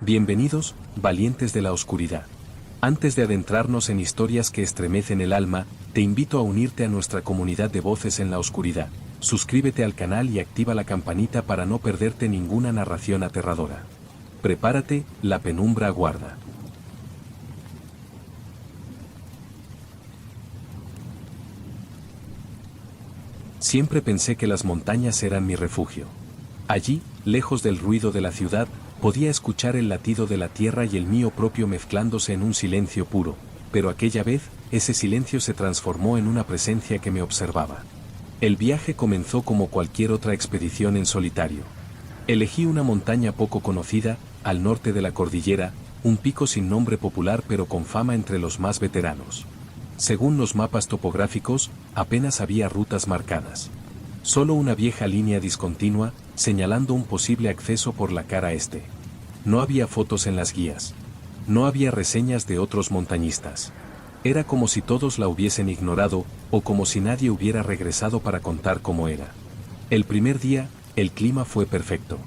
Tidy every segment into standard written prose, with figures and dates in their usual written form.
Bienvenidos, valientes de la oscuridad. Antes de adentrarnos en historias que estremecen el alma, te invito a unirte a nuestra comunidad de voces en la oscuridad. Suscríbete al canal y activa la campanita para no perderte ninguna narración aterradora. Prepárate, la penumbra aguarda. Siempre pensé que las montañas eran mi refugio. Allí, lejos del ruido de la ciudad, podía escuchar el latido de la tierra y el mío propio mezclándose en un silencio puro, pero aquella vez, ese silencio se transformó en una presencia que me observaba. El viaje comenzó como cualquier otra expedición en solitario. Elegí una montaña poco conocida, al norte de la cordillera, un pico sin nombre popular pero con fama entre los más veteranos. Según los mapas topográficos, apenas había rutas marcadas. Solo una vieja línea discontinua, señalando un posible acceso por la cara este. No había fotos en las guías. No había reseñas de otros montañistas. Era como si todos la hubiesen ignorado, o como si nadie hubiera regresado para contar cómo era. El primer día, el clima fue perfecto.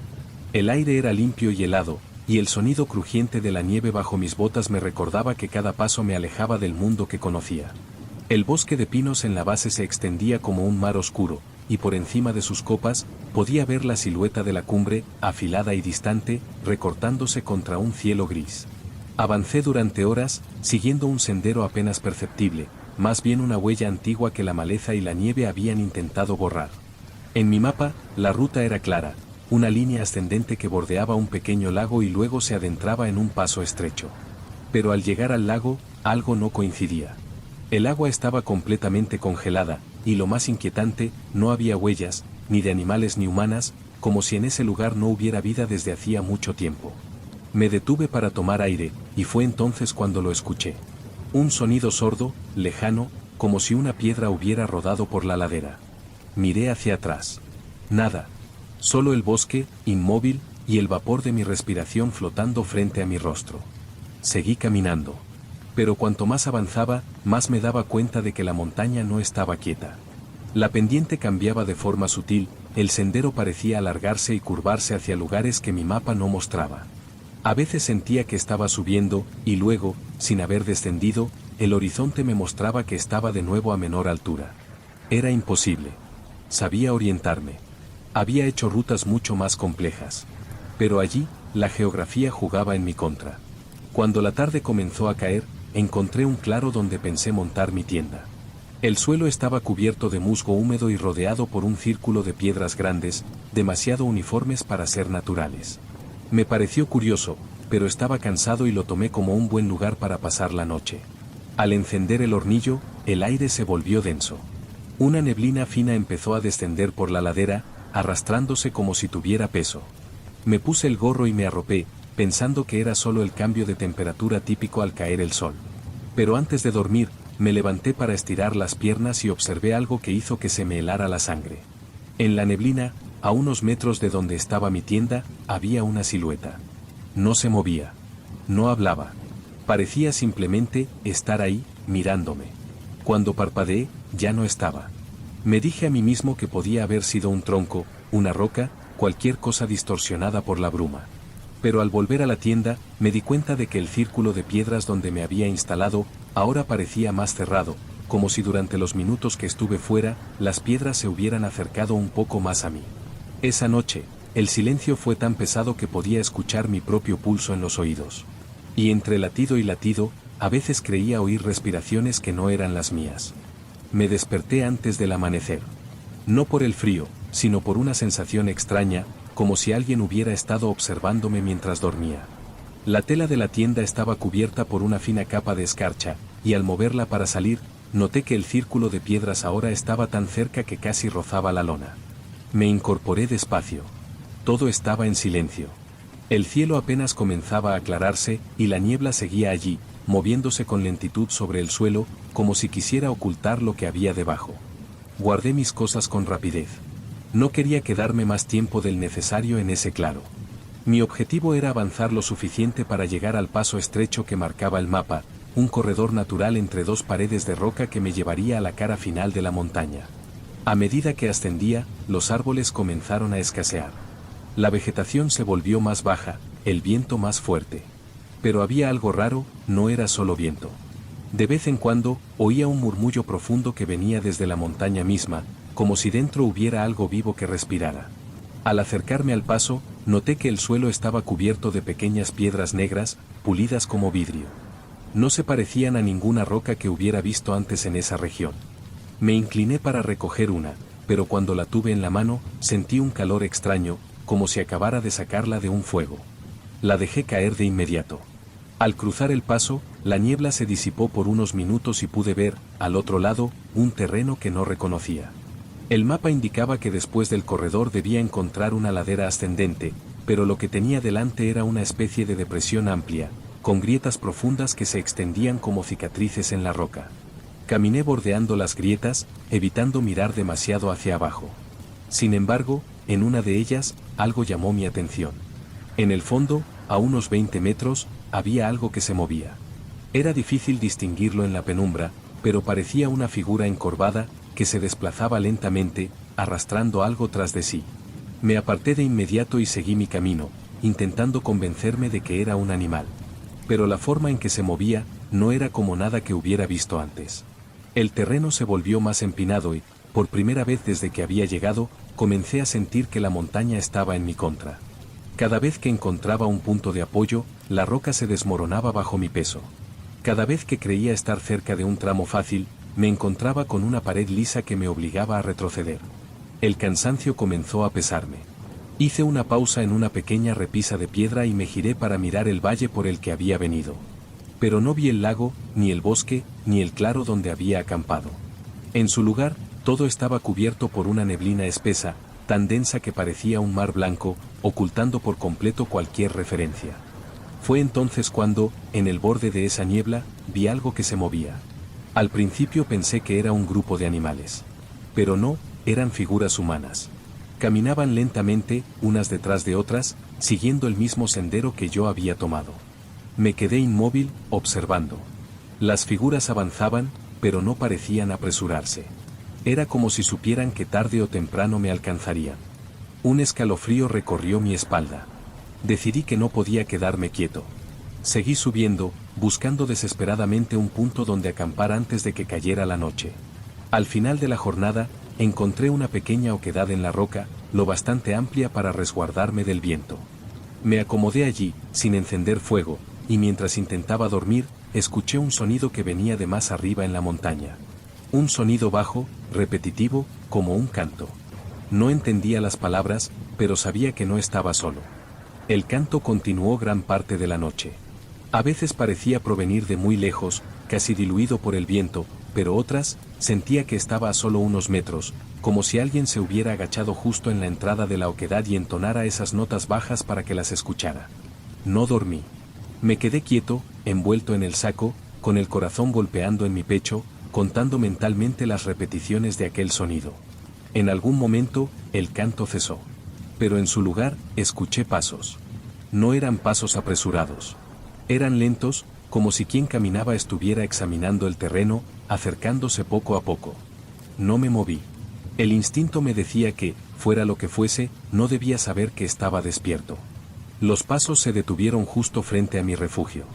El aire era limpio y helado, y el sonido crujiente de la nieve bajo mis botas me recordaba que cada paso me alejaba del mundo que conocía. El bosque de pinos en la base se extendía como un mar oscuro, y por encima de sus copas, podía ver la silueta de la cumbre, afilada y distante, recortándose contra un cielo gris. Avancé durante horas, siguiendo un sendero apenas perceptible, más bien una huella antigua que la maleza y la nieve habían intentado borrar. En mi mapa, la ruta era clara, una línea ascendente que bordeaba un pequeño lago y luego se adentraba en un paso estrecho. Pero al llegar al lago, algo no coincidía. El agua estaba completamente congelada, y lo más inquietante, no había huellas, ni de animales ni humanas, como si en ese lugar no hubiera vida desde hacía mucho tiempo. Me detuve para tomar aire, y fue entonces cuando lo escuché. Un sonido sordo, lejano, como si una piedra hubiera rodado por la ladera. Miré hacia atrás. Nada. Solo el bosque, inmóvil, y el vapor de mi respiración flotando frente a mi rostro. Seguí caminando. Pero cuanto más avanzaba, más me daba cuenta de que la montaña no estaba quieta. La pendiente cambiaba de forma sutil, el sendero parecía alargarse y curvarse hacia lugares que mi mapa no mostraba. A veces sentía que estaba subiendo, y luego, sin haber descendido, el horizonte me mostraba que estaba de nuevo a menor altura. Era imposible. Sabía orientarme. Había hecho rutas mucho más complejas. Pero allí, la geografía jugaba en mi contra. Cuando la tarde comenzó a caer, encontré un claro donde pensé montar mi tienda. El suelo estaba cubierto de musgo húmedo y rodeado por un círculo de piedras grandes, demasiado uniformes para ser naturales. Me pareció curioso, pero estaba cansado y lo tomé como un buen lugar para pasar la noche. Al encender el hornillo, el aire se volvió denso. Una neblina fina empezó a descender por la ladera, arrastrándose como si tuviera peso. Me puse el gorro y me arropé, pensando que era solo el cambio de temperatura típico al caer el sol. Pero antes de dormir, me levanté para estirar las piernas y observé algo que hizo que se me helara la sangre. En la neblina, a unos metros de donde estaba mi tienda, había una silueta. No se movía. No hablaba. Parecía simplemente estar ahí, mirándome. Cuando parpadeé, ya no estaba. Me dije a mí mismo que podía haber sido un tronco, una roca, cualquier cosa distorsionada por la bruma. Pero al volver a la tienda, me di cuenta de que el círculo de piedras donde me había instalado, ahora parecía más cerrado, como si durante los minutos que estuve fuera, las piedras se hubieran acercado un poco más a mí. Esa noche, el silencio fue tan pesado que podía escuchar mi propio pulso en los oídos. Y entre latido y latido, a veces creía oír respiraciones que no eran las mías. Me desperté antes del amanecer. No por el frío, sino por una sensación extraña, como si alguien hubiera estado observándome mientras dormía. La tela de la tienda estaba cubierta por una fina capa de escarcha, y al moverla para salir, noté que el círculo de piedras ahora estaba tan cerca que casi rozaba la lona. Me incorporé despacio. Todo estaba en silencio. El cielo apenas comenzaba a aclararse, y la niebla seguía allí, moviéndose con lentitud sobre el suelo, como si quisiera ocultar lo que había debajo. Guardé mis cosas con rapidez. No quería quedarme más tiempo del necesario en ese claro. Mi objetivo era avanzar lo suficiente para llegar al paso estrecho que marcaba el mapa, un corredor natural entre dos paredes de roca que me llevaría a la cara final de la montaña. A medida que ascendía, los árboles comenzaron a escasear. La vegetación se volvió más baja, el viento más fuerte. Pero había algo raro, no era solo viento. De vez en cuando, oía un murmullo profundo que venía desde la montaña misma, como si dentro hubiera algo vivo que respirara. Al acercarme al paso, noté que el suelo estaba cubierto de pequeñas piedras negras, pulidas como vidrio. No se parecían a ninguna roca que hubiera visto antes en esa región. Me incliné para recoger una, pero cuando la tuve en la mano, sentí un calor extraño, como si acabara de sacarla de un fuego. La dejé caer de inmediato. Al cruzar el paso, la niebla se disipó por unos minutos y pude ver, al otro lado, un terreno que no reconocía. El mapa indicaba que después del corredor debía encontrar una ladera ascendente, pero lo que tenía delante era una especie de depresión amplia, con grietas profundas que se extendían como cicatrices en la roca. Caminé bordeando las grietas, evitando mirar demasiado hacia abajo. Sin embargo, en una de ellas, algo llamó mi atención. En el fondo, a unos 20 metros, había algo que se movía. Era difícil distinguirlo en la penumbra, pero parecía una figura encorvada, que se desplazaba lentamente, arrastrando algo tras de sí. Me aparté de inmediato y seguí mi camino, intentando convencerme de que era un animal. Pero la forma en que se movía, no era como nada que hubiera visto antes. El terreno se volvió más empinado y, por primera vez desde que había llegado, comencé a sentir que la montaña estaba en mi contra. Cada vez que encontraba un punto de apoyo, la roca se desmoronaba bajo mi peso. Cada vez que creía estar cerca de un tramo fácil, me encontraba con una pared lisa que me obligaba a retroceder. El cansancio comenzó a pesarme. Hice una pausa en una pequeña repisa de piedra y me giré para mirar el valle por el que había venido. Pero no vi el lago, ni el bosque, ni el claro donde había acampado. En su lugar, todo estaba cubierto por una neblina espesa, tan densa que parecía un mar blanco, ocultando por completo cualquier referencia. Fue entonces cuando, en el borde de esa niebla, vi algo que se movía. Al principio pensé que era un grupo de animales. Pero no, eran figuras humanas. Caminaban lentamente, unas detrás de otras, siguiendo el mismo sendero que yo había tomado. Me quedé inmóvil, observando. Las figuras avanzaban, pero no parecían apresurarse. Era como si supieran que tarde o temprano me alcanzarían. Un escalofrío recorrió mi espalda. Decidí que no podía quedarme quieto. Seguí subiendo, buscando desesperadamente un punto donde acampar antes de que cayera la noche. Al final de la jornada, encontré una pequeña oquedad en la roca, lo bastante amplia para resguardarme del viento. Me acomodé allí, sin encender fuego, y mientras intentaba dormir, escuché un sonido que venía de más arriba en la montaña. Un sonido bajo, repetitivo, como un canto. No entendía las palabras, pero sabía que no estaba solo. El canto continuó gran parte de la noche. A veces parecía provenir de muy lejos, casi diluido por el viento, pero otras, sentía que estaba a solo unos metros, como si alguien se hubiera agachado justo en la entrada de la oquedad y entonara esas notas bajas para que las escuchara. No dormí. Me quedé quieto, envuelto en el saco, con el corazón golpeando en mi pecho, contando mentalmente las repeticiones de aquel sonido. En algún momento, el canto cesó. Pero en su lugar, escuché pasos. No eran pasos apresurados. Eran lentos, como si quien caminaba estuviera examinando el terreno, acercándose poco a poco. No me moví. El instinto me decía que, fuera lo que fuese, no debía saber que estaba despierto. Los pasos se detuvieron justo frente a mi refugio.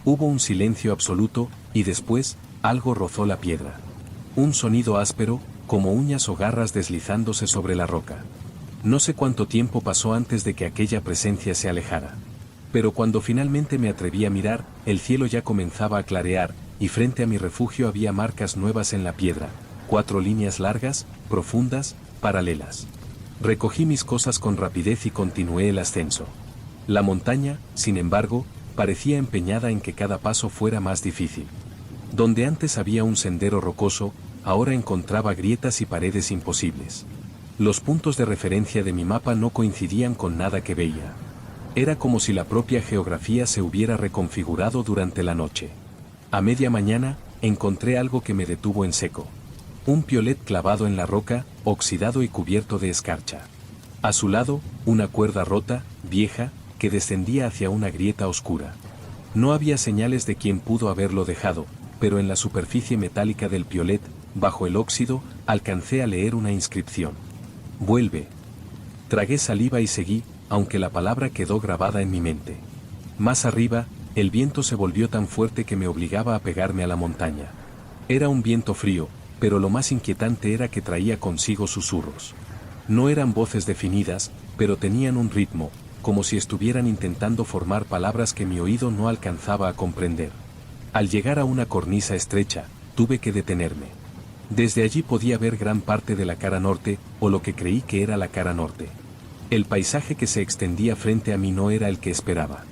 Hubo un silencio absoluto, y después, algo rozó la piedra. Un sonido áspero, como uñas o garras deslizándose sobre la roca. No sé cuánto tiempo pasó antes de que aquella presencia se alejara. Pero cuando finalmente me atreví a mirar, el cielo ya comenzaba a clarear, y frente a mi refugio había marcas nuevas en la piedra, 4 líneas largas, profundas, paralelas. Recogí mis cosas con rapidez y continué el ascenso. La montaña, sin embargo, parecía empeñada en que cada paso fuera más difícil. Donde antes había un sendero rocoso, ahora encontraba grietas y paredes imposibles. Los puntos de referencia de mi mapa no coincidían con nada que veía. Era como si la propia geografía se hubiera reconfigurado durante la noche. A media mañana, encontré algo que me detuvo en seco. Un piolet clavado en la roca, oxidado y cubierto de escarcha. A su lado, una cuerda rota, vieja, que descendía hacia una grieta oscura. No había señales de quién pudo haberlo dejado, pero en la superficie metálica del piolet, bajo el óxido, alcancé a leer una inscripción. Vuelve. Tragué saliva y seguí, aunque la palabra quedó grabada en mi mente. Más arriba, el viento se volvió tan fuerte que me obligaba a pegarme a la montaña. Era un viento frío, pero lo más inquietante era que traía consigo susurros. No eran voces definidas, pero tenían un ritmo, como si estuvieran intentando formar palabras que mi oído no alcanzaba a comprender. Al llegar a una cornisa estrecha, tuve que detenerme. Desde allí podía ver gran parte de la cara norte, o lo que creí que era la cara norte. El paisaje que se extendía frente a mí no era el que esperaba.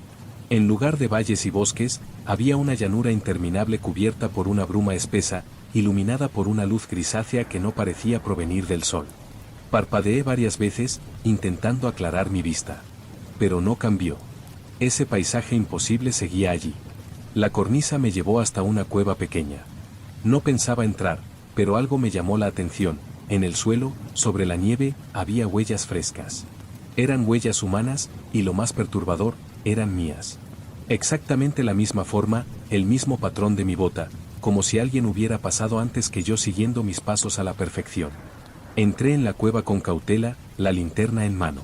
En lugar de valles y bosques, había una llanura interminable cubierta por una bruma espesa, iluminada por una luz grisácea que no parecía provenir del sol. Parpadeé varias veces, intentando aclarar mi vista. Pero no cambió. Ese paisaje imposible seguía allí. La cornisa me llevó hasta una cueva pequeña. No pensaba entrar, pero algo me llamó la atención. En el suelo, sobre la nieve, había huellas frescas. Eran huellas humanas, y lo más perturbador, eran mías. Exactamente la misma forma, el mismo patrón de mi bota, como si alguien hubiera pasado antes que yo siguiendo mis pasos a la perfección. Entré en la cueva con cautela, la linterna en mano.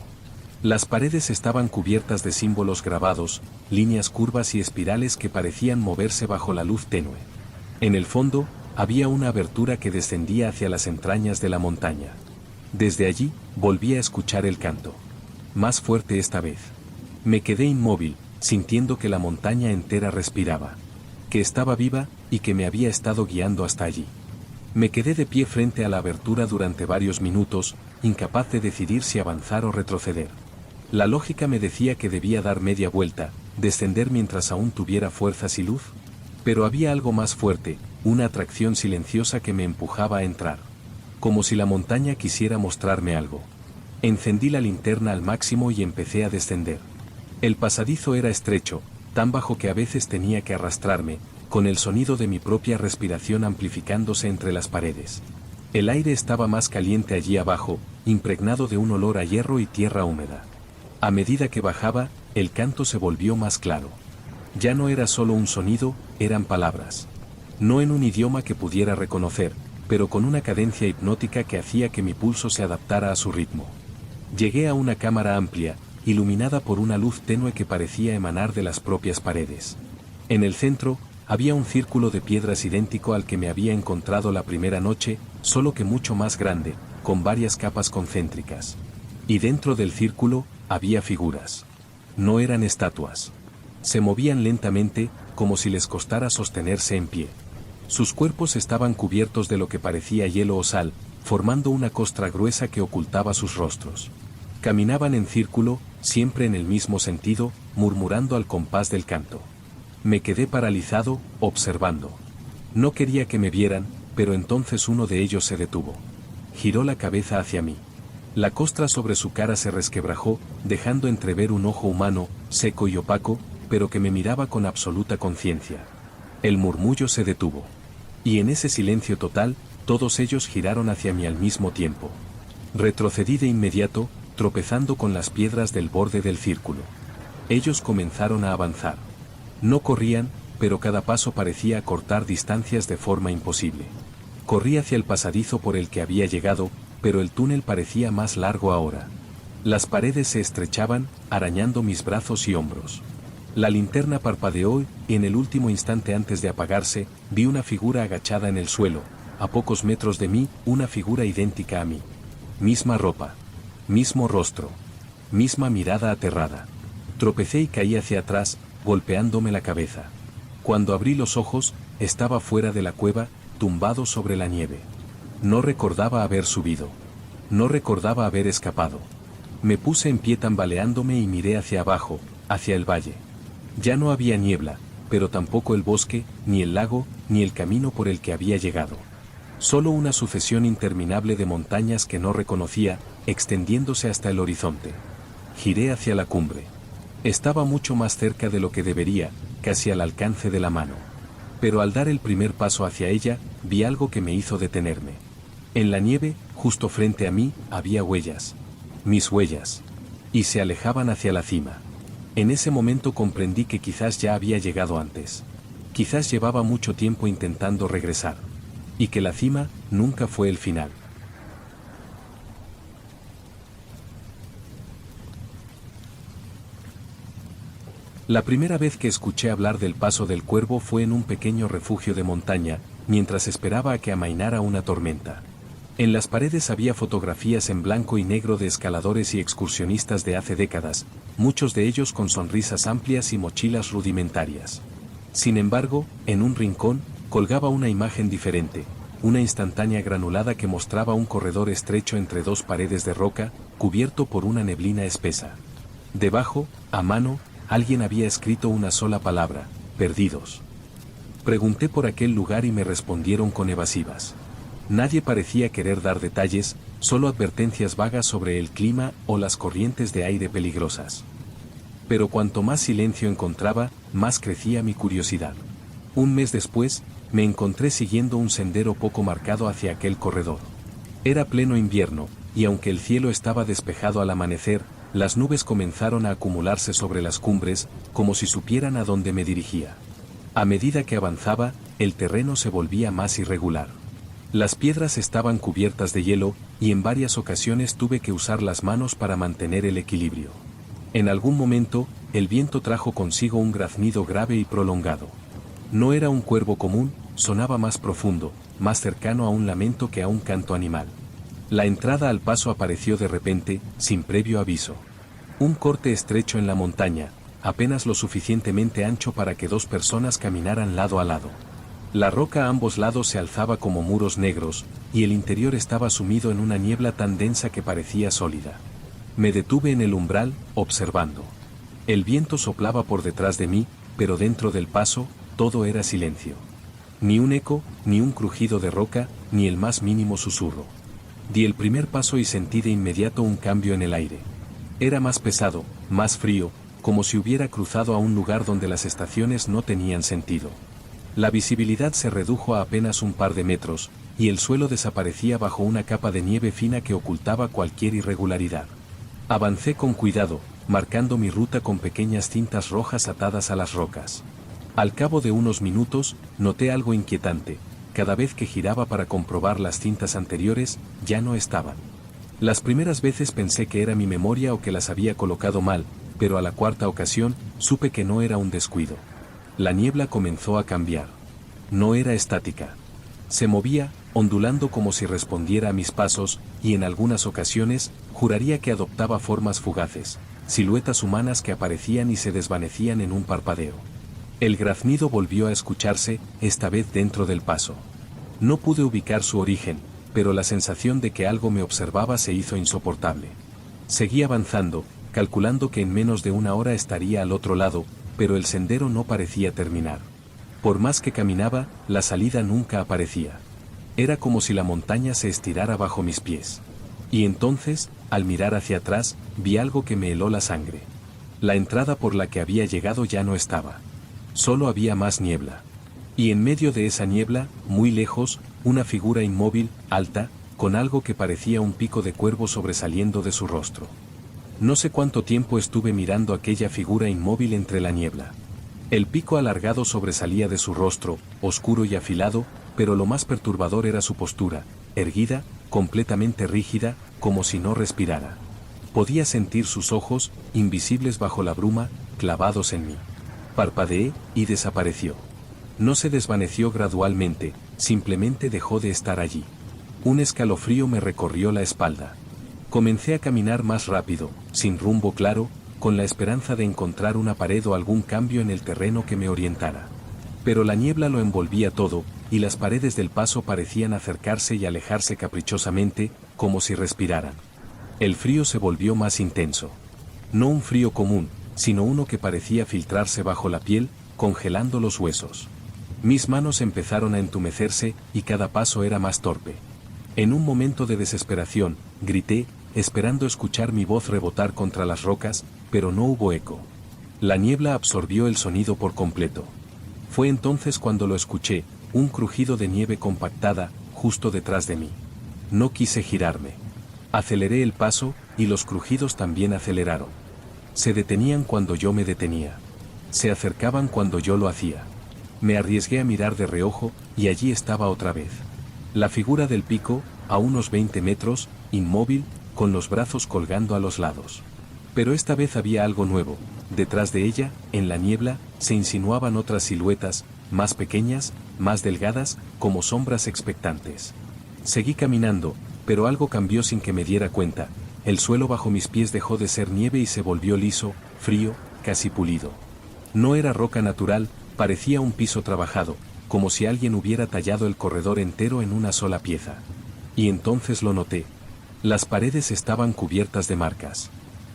Las paredes estaban cubiertas de símbolos grabados, líneas curvas y espirales que parecían moverse bajo la luz tenue. En el fondo, había una abertura que descendía hacia las entrañas de la montaña. Desde allí, volví a escuchar el canto. Más fuerte esta vez. Me quedé inmóvil, sintiendo que la montaña entera respiraba. Que estaba viva, y que me había estado guiando hasta allí. Me quedé de pie frente a la abertura durante varios minutos, incapaz de decidir si avanzar o retroceder. La lógica me decía que debía dar media vuelta, descender mientras aún tuviera fuerzas y luz. Pero había algo más fuerte, una atracción silenciosa que me empujaba a entrar. Como si la montaña quisiera mostrarme algo. Encendí la linterna al máximo y empecé a descender. El pasadizo era estrecho, tan bajo que a veces tenía que arrastrarme, con el sonido de mi propia respiración amplificándose entre las paredes. El aire estaba más caliente allí abajo, impregnado de un olor a hierro y tierra húmeda. A medida que bajaba, el canto se volvió más claro. Ya no era solo un sonido, eran palabras. No en un idioma que pudiera reconocer, pero con una cadencia hipnótica que hacía que mi pulso se adaptara a su ritmo. Llegué a una cámara amplia, iluminada por una luz tenue que parecía emanar de las propias paredes. En el centro, había un círculo de piedras idéntico al que me había encontrado la primera noche, solo que mucho más grande, con varias capas concéntricas. Y dentro del círculo, había figuras. No eran estatuas. Se movían lentamente, como si les costara sostenerse en pie. Sus cuerpos estaban cubiertos de lo que parecía hielo o sal, formando una costra gruesa que ocultaba sus rostros. Caminaban en círculo, siempre en el mismo sentido, murmurando al compás del canto. Me quedé paralizado, observando. No quería que me vieran, pero entonces uno de ellos se detuvo. Giró la cabeza hacia mí. La costra sobre su cara se resquebrajó, dejando entrever un ojo humano, seco y opaco, pero que me miraba con absoluta conciencia. El murmullo se detuvo. Y en ese silencio total, todos ellos giraron hacia mí al mismo tiempo. Retrocedí de inmediato, tropezando con las piedras del borde del círculo. Ellos comenzaron a avanzar. No corrían, pero cada paso parecía acortar distancias de forma imposible. Corrí hacia el pasadizo por el que había llegado, pero el túnel parecía más largo ahora. Las paredes se estrechaban, arañando mis brazos y hombros. La linterna parpadeó y, en el último instante antes de apagarse, vi una figura agachada en el suelo, a pocos metros de mí, una figura idéntica a mí. Misma ropa. Mismo rostro. Misma mirada aterrada. Tropecé y caí hacia atrás, golpeándome la cabeza. Cuando abrí los ojos, estaba fuera de la cueva, tumbado sobre la nieve. No recordaba haber subido. No recordaba haber escapado. Me puse en pie tambaleándome y miré hacia abajo, hacia el valle. Ya no había niebla, pero tampoco el bosque, ni el lago, ni el camino por el que había llegado. Solo una sucesión interminable de montañas que no reconocía, extendiéndose hasta el horizonte. Giré hacia la cumbre. Estaba mucho más cerca de lo que debería, casi al alcance de la mano. Pero al dar el primer paso hacia ella, vi algo que me hizo detenerme. En la nieve, justo frente a mí, había huellas. Mis huellas. Y se alejaban hacia la cima. En ese momento comprendí que quizás ya había llegado antes. Quizás llevaba mucho tiempo intentando regresar. Y que la cima nunca fue el final. La primera vez que escuché hablar del paso del Cuervo fue en un pequeño refugio de montaña, mientras esperaba a que amainara una tormenta. En las paredes había fotografías en blanco y negro de escaladores y excursionistas de hace décadas, muchos de ellos con sonrisas amplias y mochilas rudimentarias. Sin embargo, en un rincón, colgaba una imagen diferente, una instantánea granulada que mostraba un corredor estrecho entre dos paredes de roca, cubierto por una neblina espesa. Debajo, a mano, alguien había escrito una sola palabra: perdidos. Pregunté por aquel lugar y me respondieron con evasivas. Nadie parecía querer dar detalles, solo advertencias vagas sobre el clima o las corrientes de aire peligrosas. Pero cuanto más silencio encontraba, más crecía mi curiosidad. Un mes después, me encontré siguiendo un sendero poco marcado hacia aquel corredor. Era pleno invierno, y aunque el cielo estaba despejado al amanecer, las nubes comenzaron a acumularse sobre las cumbres, como si supieran a dónde me dirigía. A medida que avanzaba, el terreno se volvía más irregular. Las piedras estaban cubiertas de hielo, y en varias ocasiones tuve que usar las manos para mantener el equilibrio. En algún momento, el viento trajo consigo un graznido grave y prolongado. No era un cuervo común, sonaba más profundo, más cercano a un lamento que a un canto animal. La entrada al paso apareció de repente, sin previo aviso. Un corte estrecho en la montaña, apenas lo suficientemente ancho para que dos personas caminaran lado a lado. La roca a ambos lados se alzaba como muros negros, y el interior estaba sumido en una niebla tan densa que parecía sólida. Me detuve en el umbral, observando. El viento soplaba por detrás de mí, pero dentro del paso, todo era silencio. Ni un eco, ni un crujido de roca, ni el más mínimo susurro. Di el primer paso y sentí de inmediato un cambio en el aire. Era más pesado, más frío, como si hubiera cruzado a un lugar donde las estaciones no tenían sentido. La visibilidad se redujo a apenas un par de metros, y el suelo desaparecía bajo una capa de nieve fina que ocultaba cualquier irregularidad. Avancé con cuidado, marcando mi ruta con pequeñas cintas rojas atadas a las rocas. Al cabo de unos minutos, noté algo inquietante: cada vez que giraba para comprobar las cintas anteriores, ya no estaban. Las primeras veces pensé que era mi memoria o que las había colocado mal, pero a la cuarta ocasión, supe que no era un descuido. La niebla comenzó a cambiar. No era estática. Se movía, ondulando como si respondiera a mis pasos, y en algunas ocasiones, juraría que adoptaba formas fugaces, siluetas humanas que aparecían y se desvanecían en un parpadeo. El graznido volvió a escucharse, esta vez dentro del paso. No pude ubicar su origen, pero la sensación de que algo me observaba se hizo insoportable. Seguí avanzando, calculando que en menos de una hora estaría al otro lado, pero el sendero no parecía terminar. Por más que caminaba, la salida nunca aparecía. Era como si la montaña se estirara bajo mis pies. Y entonces, al mirar hacia atrás, vi algo que me heló la sangre. La entrada por la que había llegado ya no estaba. Solo había más niebla. Y en medio de esa niebla, muy lejos, una figura inmóvil, alta, con algo que parecía un pico de cuervo sobresaliendo de su rostro. No sé cuánto tiempo estuve mirando aquella figura inmóvil entre la niebla. El pico alargado sobresalía de su rostro, oscuro y afilado, pero lo más perturbador era su postura, erguida, completamente rígida, como si no respirara. Podía sentir sus ojos, invisibles bajo la bruma, clavados en mí. Parpadeé, y desapareció. No se desvaneció gradualmente, simplemente dejó de estar allí. Un escalofrío me recorrió la espalda. Comencé a caminar más rápido, sin rumbo claro, con la esperanza de encontrar una pared o algún cambio en el terreno que me orientara. Pero la niebla lo envolvía todo, y las paredes del paso parecían acercarse y alejarse caprichosamente, como si respiraran. El frío se volvió más intenso. No un frío común, sino uno que parecía filtrarse bajo la piel, congelando los huesos. Mis manos empezaron a entumecerse, y cada paso era más torpe. En un momento de desesperación, grité, esperando escuchar mi voz rebotar contra las rocas, pero no hubo eco. La niebla absorbió el sonido por completo. Fue entonces cuando lo escuché, un crujido de nieve compactada, justo detrás de mí. No quise girarme. Aceleré el paso, y los crujidos también aceleraron. Se detenían cuando yo me detenía. Se acercaban cuando yo lo hacía. Me arriesgué a mirar de reojo, y allí estaba otra vez. La figura del pico, a unos 20 metros, inmóvil, con los brazos colgando a los lados. Pero esta vez había algo nuevo, detrás de ella, en la niebla, se insinuaban otras siluetas, más pequeñas, más delgadas, como sombras expectantes. Seguí caminando, pero algo cambió sin que me diera cuenta. El suelo bajo mis pies dejó de ser nieve y se volvió liso, frío, casi pulido. No era roca natural, parecía un piso trabajado, como si alguien hubiera tallado el corredor entero en una sola pieza. Y entonces lo noté. Las paredes estaban cubiertas de marcas.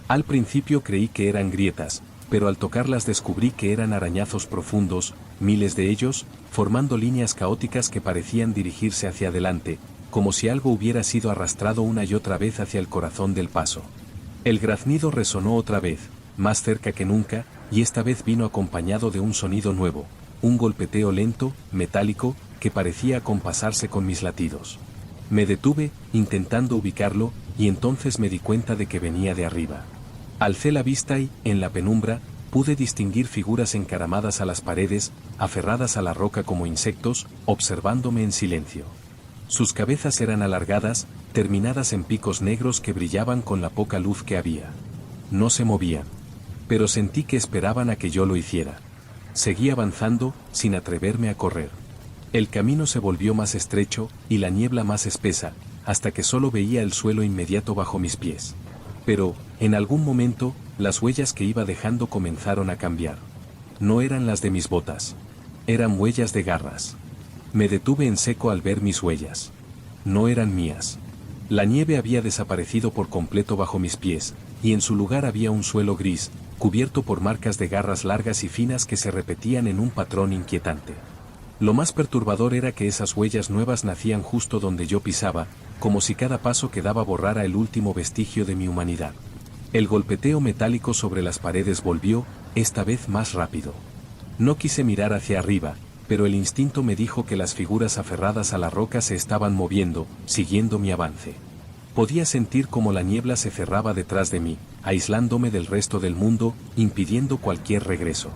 Al principio creí que eran grietas, pero al tocarlas descubrí que eran arañazos profundos, miles de ellos, formando líneas caóticas que parecían dirigirse hacia adelante, como si algo hubiera sido arrastrado una y otra vez hacia el corazón del paso. El graznido resonó otra vez, más cerca que nunca, y esta vez vino acompañado de un sonido nuevo, un golpeteo lento, metálico, que parecía acompasarse con mis latidos. Me detuve, intentando ubicarlo, y entonces me di cuenta de que venía de arriba. Alcé la vista y, en la penumbra, pude distinguir figuras encaramadas a las paredes, aferradas a la roca como insectos, observándome en silencio. Sus cabezas eran alargadas, terminadas en picos negros que brillaban con la poca luz que había. No se movían. Pero sentí que esperaban a que yo lo hiciera. Seguí avanzando, sin atreverme a correr. El camino se volvió más estrecho, y la niebla más espesa, hasta que solo veía el suelo inmediato bajo mis pies. Pero, en algún momento, las huellas que iba dejando comenzaron a cambiar. No eran las de mis botas. Eran huellas de garras. Me detuve en seco al ver mis huellas. No eran mías. La nieve había desaparecido por completo bajo mis pies, y en su lugar había un suelo gris, cubierto por marcas de garras largas y finas que se repetían en un patrón inquietante. Lo más perturbador era que esas huellas nuevas nacían justo donde yo pisaba, como si cada paso que daba borrara el último vestigio de mi humanidad. El golpeteo metálico sobre las paredes volvió, esta vez más rápido. No quise mirar hacia arriba, pero el instinto me dijo que las figuras aferradas a la roca se estaban moviendo, siguiendo mi avance. Podía sentir cómo la niebla se cerraba detrás de mí, aislándome del resto del mundo, impidiendo cualquier regreso.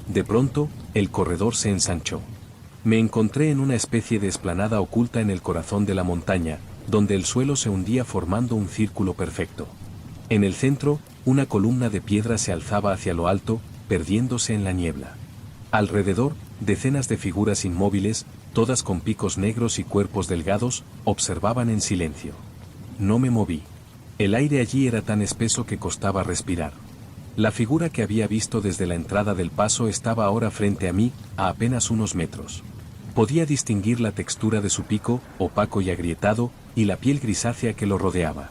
De pronto, el corredor se ensanchó. Me encontré en una especie de explanada oculta en el corazón de la montaña, donde el suelo se hundía formando un círculo perfecto. En el centro, una columna de piedra se alzaba hacia lo alto, perdiéndose en la niebla. Alrededor, decenas de figuras inmóviles, todas con picos negros y cuerpos delgados, observaban en silencio. No me moví. El aire allí era tan espeso que costaba respirar. La figura que había visto desde la entrada del paso estaba ahora frente a mí, a apenas unos metros. Podía distinguir la textura de su pico, opaco y agrietado, y la piel grisácea que lo rodeaba.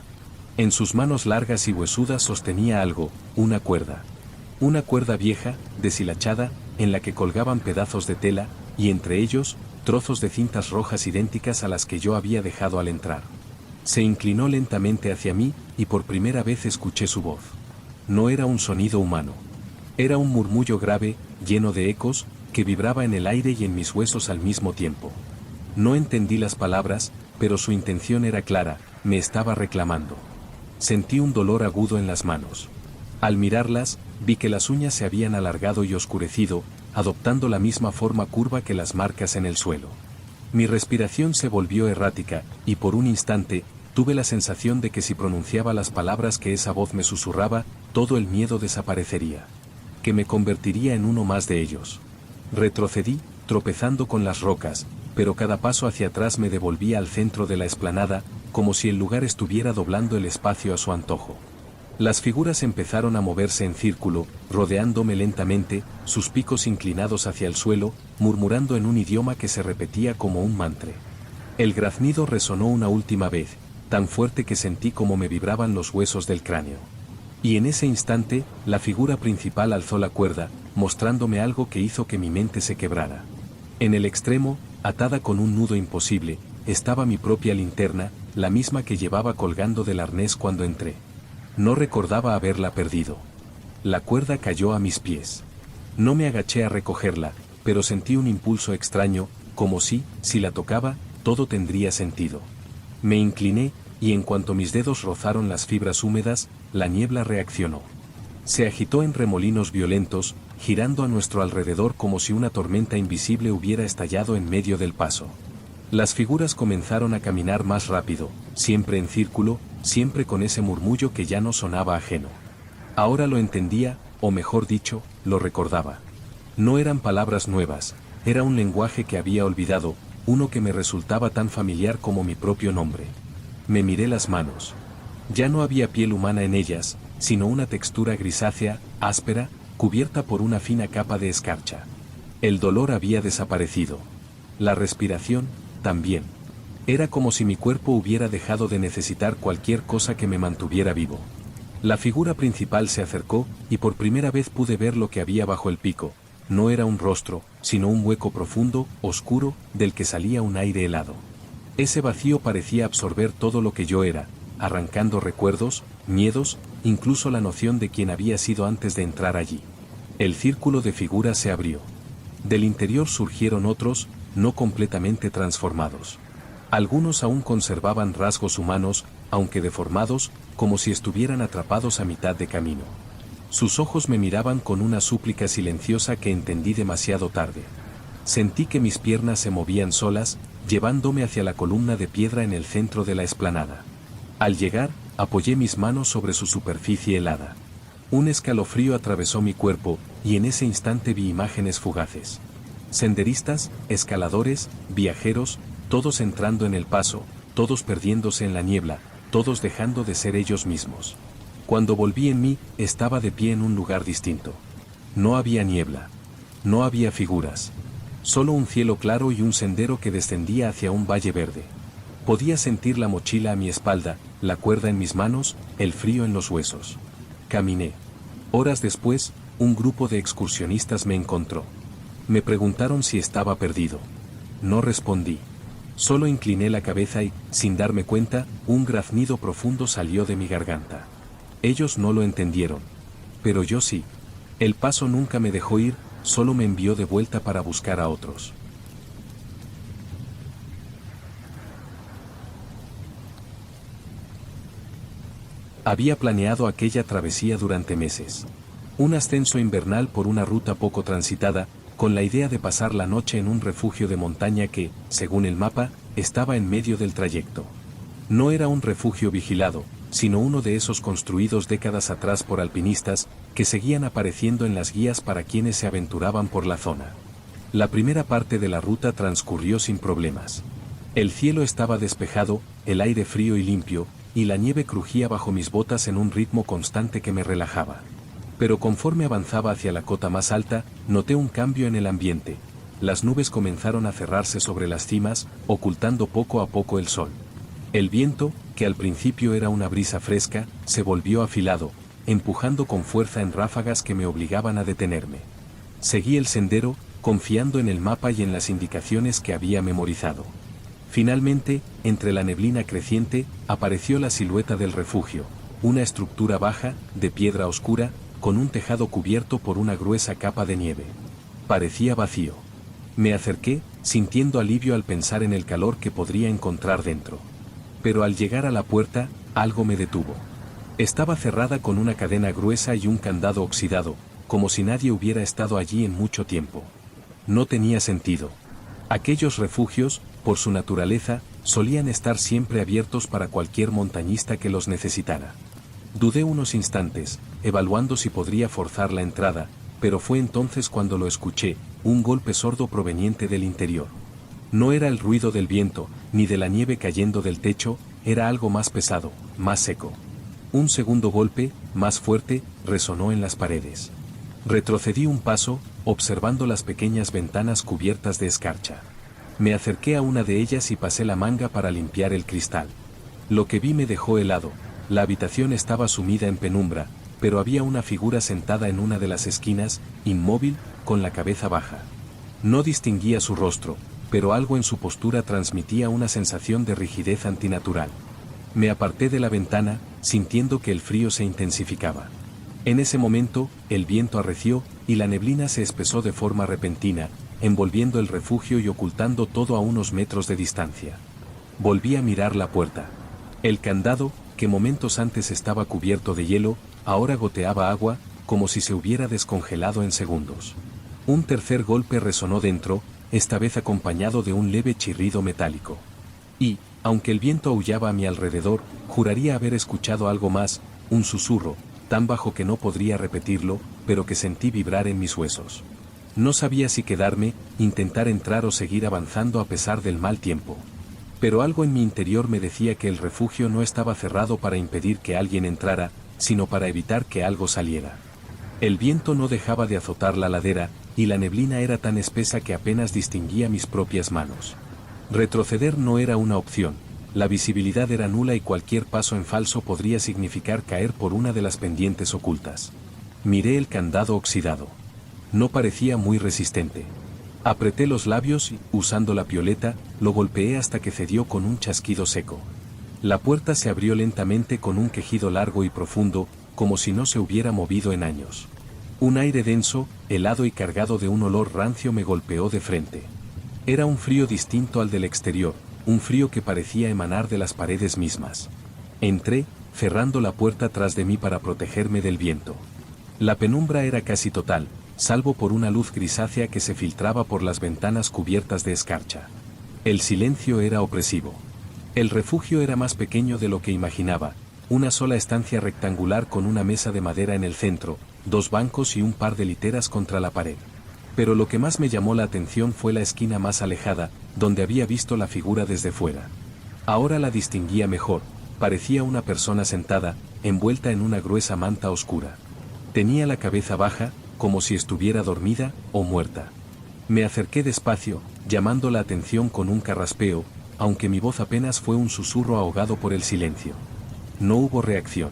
En sus manos largas y huesudas sostenía algo, una cuerda. Una cuerda vieja, deshilachada, en la que colgaban pedazos de tela, y entre ellos, trozos de cintas rojas idénticas a las que yo había dejado al entrar. Se inclinó lentamente hacia mí, y por primera vez escuché su voz. No era un sonido humano. Era un murmullo grave, lleno de ecos, que vibraba en el aire y en mis huesos al mismo tiempo. No entendí las palabras, pero su intención era clara, me estaba reclamando. Sentí un dolor agudo en las manos. Al mirarlas, vi que las uñas se habían alargado y oscurecido, adoptando la misma forma curva que las marcas en el suelo. Mi respiración se volvió errática, y por un instante, tuve la sensación de que si pronunciaba las palabras que esa voz me susurraba, todo el miedo desaparecería. Que me convertiría en uno más de ellos. Retrocedí, tropezando con las rocas, pero cada paso hacia atrás me devolvía al centro de la explanada, como si el lugar estuviera doblando el espacio a su antojo. Las figuras empezaron a moverse en círculo, rodeándome lentamente, sus picos inclinados hacia el suelo, murmurando en un idioma que se repetía como un mantra. El graznido resonó una última vez, tan fuerte que sentí como me vibraban los huesos del cráneo. Y en ese instante, la figura principal alzó la cuerda, mostrándome algo que hizo que mi mente se quebrara. En el extremo, atada con un nudo imposible, estaba mi propia linterna, la misma que llevaba colgando del arnés cuando entré. No recordaba haberla perdido. La cuerda cayó a mis pies. No me agaché a recogerla, pero sentí un impulso extraño, como si la tocaba, todo tendría sentido. Me incliné, y en cuanto mis dedos rozaron las fibras húmedas, la niebla reaccionó. Se agitó en remolinos violentos, girando a nuestro alrededor como si una tormenta invisible hubiera estallado en medio del paso. Las figuras comenzaron a caminar más rápido, siempre en círculo, siempre con ese murmullo que ya no sonaba ajeno. Ahora lo entendía, o mejor dicho, lo recordaba. No eran palabras nuevas, era un lenguaje que había olvidado, uno que me resultaba tan familiar como mi propio nombre. Me miré las manos. Ya no había piel humana en ellas, sino una textura grisácea, áspera, cubierta por una fina capa de escarcha. El dolor había desaparecido. La respiración, también. Era como si mi cuerpo hubiera dejado de necesitar cualquier cosa que me mantuviera vivo. La figura principal se acercó, y por primera vez pude ver lo que había bajo el pico. No era un rostro, sino un hueco profundo, oscuro, del que salía un aire helado. Ese vacío parecía absorber todo lo que yo era, arrancando recuerdos, miedos, incluso la noción de quién había sido antes de entrar allí. El círculo de figuras se abrió. Del interior surgieron otros, no completamente transformados. Algunos aún conservaban rasgos humanos, aunque deformados, como si estuvieran atrapados a mitad de camino. Sus ojos me miraban con una súplica silenciosa que entendí demasiado tarde. Sentí que mis piernas se movían solas, llevándome hacia la columna de piedra en el centro de la explanada. Al llegar, apoyé mis manos sobre su superficie helada. Un escalofrío atravesó mi cuerpo, y en ese instante vi imágenes fugaces. Senderistas, escaladores, viajeros, todos entrando en el paso, todos perdiéndose en la niebla, todos dejando de ser ellos mismos. Cuando volví en mí, estaba de pie en un lugar distinto. No había niebla. No había figuras. Solo un cielo claro y un sendero que descendía hacia un valle verde. Podía sentir la mochila a mi espalda, la cuerda en mis manos, el frío en los huesos. Caminé. Horas después, un grupo de excursionistas me encontró. Me preguntaron si estaba perdido. No respondí. Solo incliné la cabeza y, sin darme cuenta, un graznido profundo salió de mi garganta. Ellos no lo entendieron. Pero yo sí. El paso nunca me dejó ir, solo me envió de vuelta para buscar a otros. Había planeado aquella travesía durante meses. Un ascenso invernal por una ruta poco transitada, con la idea de pasar la noche en un refugio de montaña que, según el mapa, estaba en medio del trayecto. No era un refugio vigilado, sino uno de esos construidos décadas atrás por alpinistas, que seguían apareciendo en las guías para quienes se aventuraban por la zona. La primera parte de la ruta transcurrió sin problemas. El cielo estaba despejado, el aire frío y limpio, y la nieve crujía bajo mis botas en un ritmo constante que me relajaba. Pero conforme avanzaba hacia la cota más alta, noté un cambio en el ambiente. Las nubes comenzaron a cerrarse sobre las cimas, ocultando poco a poco el sol. El viento, que al principio era una brisa fresca, se volvió afilado, empujando con fuerza en ráfagas que me obligaban a detenerme. Seguí el sendero, confiando en el mapa y en las indicaciones que había memorizado. Finalmente, entre la neblina creciente, apareció la silueta del refugio, una estructura baja, de piedra oscura, con un tejado cubierto por una gruesa capa de nieve. Parecía vacío. Me acerqué, sintiendo alivio al pensar en el calor que podría encontrar dentro. Pero al llegar a la puerta, algo me detuvo. Estaba cerrada con una cadena gruesa y un candado oxidado, como si nadie hubiera estado allí en mucho tiempo. No tenía sentido. Aquellos refugios, por su naturaleza, solían estar siempre abiertos para cualquier montañista que los necesitara. Dudé unos instantes, evaluando si podría forzar la entrada, pero fue entonces cuando lo escuché, un golpe sordo proveniente del interior. No era el ruido del viento, ni de la nieve cayendo del techo, era algo más pesado, más seco. Un segundo golpe, más fuerte, resonó en las paredes. Retrocedí un paso, observando las pequeñas ventanas cubiertas de escarcha. Me acerqué a una de ellas y pasé la manga para limpiar el cristal. Lo que vi me dejó helado. La habitación estaba sumida en penumbra, pero había una figura sentada en una de las esquinas, inmóvil, con la cabeza baja. No distinguía su rostro, pero algo en su postura transmitía una sensación de rigidez antinatural. Me aparté de la ventana, sintiendo que el frío se intensificaba. En ese momento, el viento arreció, y la neblina se espesó de forma repentina, envolviendo el refugio y ocultando todo a unos metros de distancia. Volví a mirar la puerta. El candado, que momentos antes estaba cubierto de hielo, ahora goteaba agua, como si se hubiera descongelado en segundos. Un tercer golpe resonó dentro, esta vez acompañado de un leve chirrido metálico. Y, aunque el viento aullaba a mi alrededor, juraría haber escuchado algo más, un susurro, tan bajo que no podría repetirlo, pero que sentí vibrar en mis huesos. No sabía si quedarme, intentar entrar o seguir avanzando a pesar del mal tiempo. Pero algo en mi interior me decía que el refugio no estaba cerrado para impedir que alguien entrara, sino para evitar que algo saliera. El viento no dejaba de azotar la ladera, y la neblina era tan espesa que apenas distinguía mis propias manos. Retroceder no era una opción, la visibilidad era nula y cualquier paso en falso podría significar caer por una de las pendientes ocultas. Miré el candado oxidado. No parecía muy resistente. Apreté los labios y, usando la pioleta, lo golpeé hasta que cedió con un chasquido seco. La puerta se abrió lentamente con un quejido largo y profundo, como si no se hubiera movido en años. Un aire denso, helado y cargado de un olor rancio me golpeó de frente. Era un frío distinto al del exterior, un frío que parecía emanar de las paredes mismas. Entré, cerrando la puerta tras de mí para protegerme del viento. La penumbra era casi total, salvo por una luz grisácea que se filtraba por las ventanas cubiertas de escarcha. El silencio era opresivo. El refugio era más pequeño de lo que imaginaba, una sola estancia rectangular con una mesa de madera en el centro, 2 bancos y un par de literas contra la pared. Pero lo que más me llamó la atención fue la esquina más alejada, donde había visto la figura desde fuera. Ahora la distinguía mejor, parecía una persona sentada, envuelta en una gruesa manta oscura. Tenía la cabeza baja, como si estuviera dormida o muerta. Me acerqué despacio, llamando la atención con un carraspeo, aunque mi voz apenas fue un susurro ahogado por el silencio. No hubo reacción.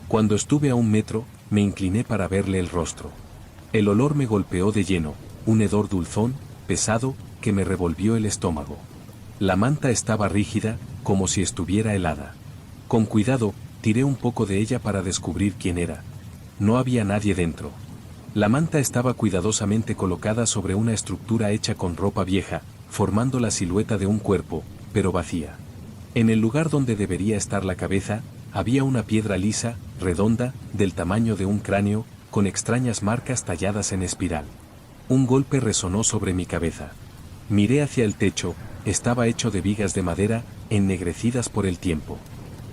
Cuando estuve a 1 metro, me incliné para verle el rostro. El olor me golpeó de lleno, un hedor dulzón, pesado, que me revolvió el estómago. La manta estaba rígida, como si estuviera helada. Con cuidado, tiré un poco de ella para descubrir quién era. No había nadie dentro. La manta estaba cuidadosamente colocada sobre una estructura hecha con ropa vieja, formando la silueta de un cuerpo, pero vacía. En el lugar donde debería estar la cabeza, había una piedra lisa, redonda, del tamaño de un cráneo, con extrañas marcas talladas en espiral. Un golpe resonó sobre mi cabeza. Miré hacia el techo, estaba hecho de vigas de madera, ennegrecidas por el tiempo.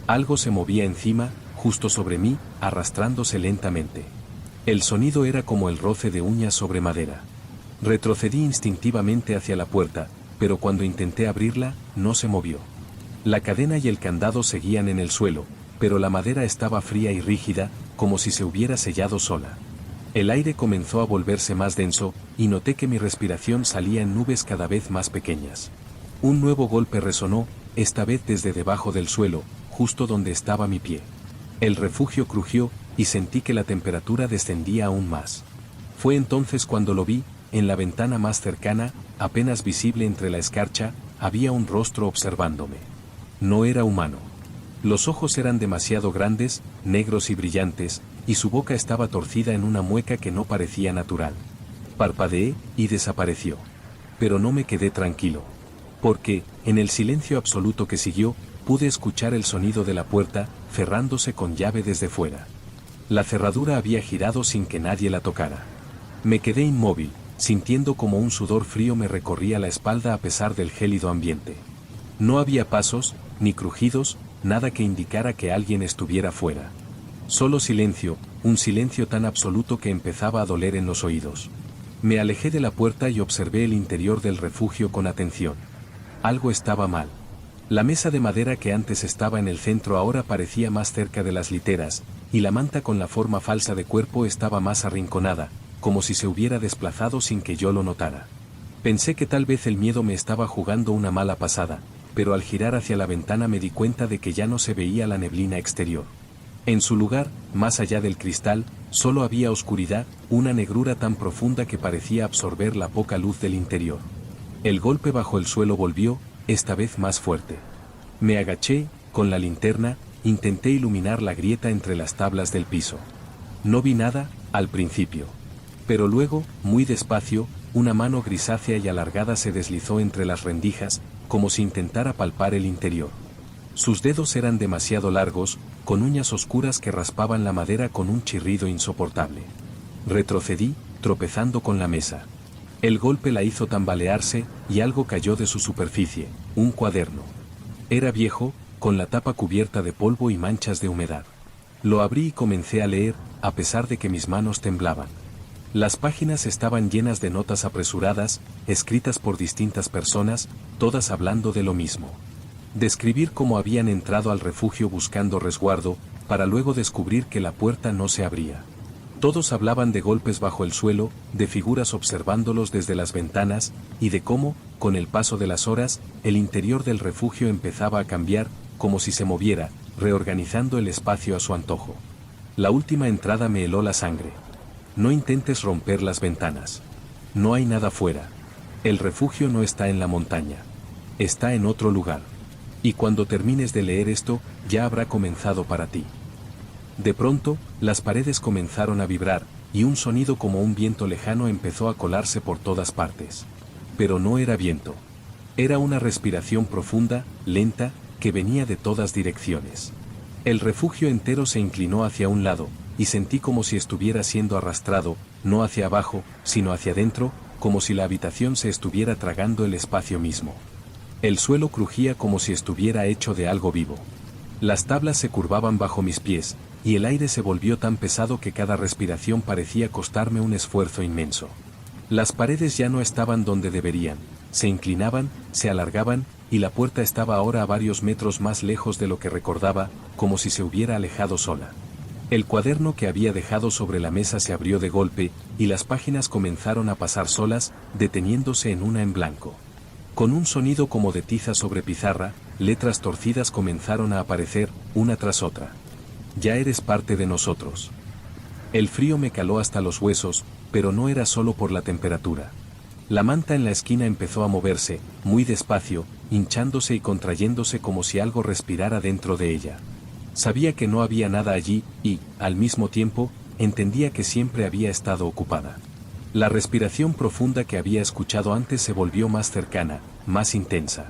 Algo se movía encima, justo sobre mí, arrastrándose lentamente. El sonido era como el roce de uñas sobre madera. Retrocedí instintivamente hacia la puerta, pero cuando intenté abrirla, no se movió. La cadena y el candado seguían en el suelo, pero la madera estaba fría y rígida, como si se hubiera sellado sola. El aire comenzó a volverse más denso, y noté que mi respiración salía en nubes cada vez más pequeñas. Un nuevo golpe resonó, esta vez desde debajo del suelo, justo donde estaba mi pie. El refugio crujió, y sentí que la temperatura descendía aún más. Fue entonces cuando lo vi, en la ventana más cercana, apenas visible entre la escarcha, había un rostro observándome. No era humano. Los ojos eran demasiado grandes, negros y brillantes, y su boca estaba torcida en una mueca que no parecía natural. Parpadeé, y desapareció. Pero no me quedé tranquilo. Porque, en el silencio absoluto que siguió, pude escuchar el sonido de la puerta, cerrándose con llave desde fuera. La cerradura había girado sin que nadie la tocara. Me quedé inmóvil, sintiendo como un sudor frío me recorría la espalda a pesar del gélido ambiente. No había pasos, ni crujidos, nada que indicara que alguien estuviera fuera. Solo silencio, un silencio tan absoluto que empezaba a doler en los oídos. Me alejé de la puerta y observé el interior del refugio con atención. Algo estaba mal. La mesa de madera que antes estaba en el centro ahora parecía más cerca de las literas, y la manta con la forma falsa de cuerpo estaba más arrinconada, como si se hubiera desplazado sin que yo lo notara. Pensé que tal vez el miedo me estaba jugando una mala pasada, pero al girar hacia la ventana me di cuenta de que ya no se veía la neblina exterior. En su lugar, más allá del cristal, solo había oscuridad, una negrura tan profunda que parecía absorber la poca luz del interior. El golpe bajo el suelo volvió, esta vez más fuerte. Me agaché, con la linterna, intenté iluminar la grieta entre las tablas del piso. No vi nada, al principio. Pero luego, muy despacio, una mano grisácea y alargada se deslizó entre las rendijas, como si intentara palpar el interior. Sus dedos eran demasiado largos, con uñas oscuras que raspaban la madera con un chirrido insoportable. Retrocedí, tropezando con la mesa. El golpe la hizo tambalearse, y algo cayó de su superficie, un cuaderno. Era viejo, con la tapa cubierta de polvo y manchas de humedad. Lo abrí y comencé a leer, a pesar de que mis manos temblaban. Las páginas estaban llenas de notas apresuradas, escritas por distintas personas, todas hablando de lo mismo. Describir cómo habían entrado al refugio buscando resguardo, para luego descubrir que la puerta no se abría. Todos hablaban de golpes bajo el suelo, de figuras observándolos desde las ventanas, y de cómo, con el paso de las horas, el interior del refugio empezaba a cambiar, como si se moviera, reorganizando el espacio a su antojo. La última entrada me heló la sangre. No intentes romper las ventanas. No hay nada fuera. El refugio no está en la montaña. Está en otro lugar. Y cuando termines de leer esto, ya habrá comenzado para ti. De pronto, las paredes comenzaron a vibrar, y un sonido como un viento lejano empezó a colarse por todas partes. Pero no era viento. Era una respiración profunda, lenta, que venía de todas direcciones. El refugio entero se inclinó hacia un lado, y sentí como si estuviera siendo arrastrado, no hacia abajo, sino hacia adentro, como si la habitación se estuviera tragando el espacio mismo. El suelo crujía como si estuviera hecho de algo vivo. Las tablas se curvaban bajo mis pies, y el aire se volvió tan pesado que cada respiración parecía costarme un esfuerzo inmenso. Las paredes ya no estaban donde deberían, se inclinaban, se alargaban, y la puerta estaba ahora a varios metros más lejos de lo que recordaba, como si se hubiera alejado sola. El cuaderno que había dejado sobre la mesa se abrió de golpe, y las páginas comenzaron a pasar solas, deteniéndose en una en blanco. Con un sonido como de tiza sobre pizarra, letras torcidas comenzaron a aparecer, una tras otra. Ya eres parte de nosotros. El frío me caló hasta los huesos, pero no era solo por la temperatura. La manta en la esquina empezó a moverse, muy despacio, hinchándose y contrayéndose como si algo respirara dentro de ella. Sabía que no había nada allí, y, al mismo tiempo, entendía que siempre había estado ocupada. La respiración profunda que había escuchado antes se volvió más cercana, más intensa.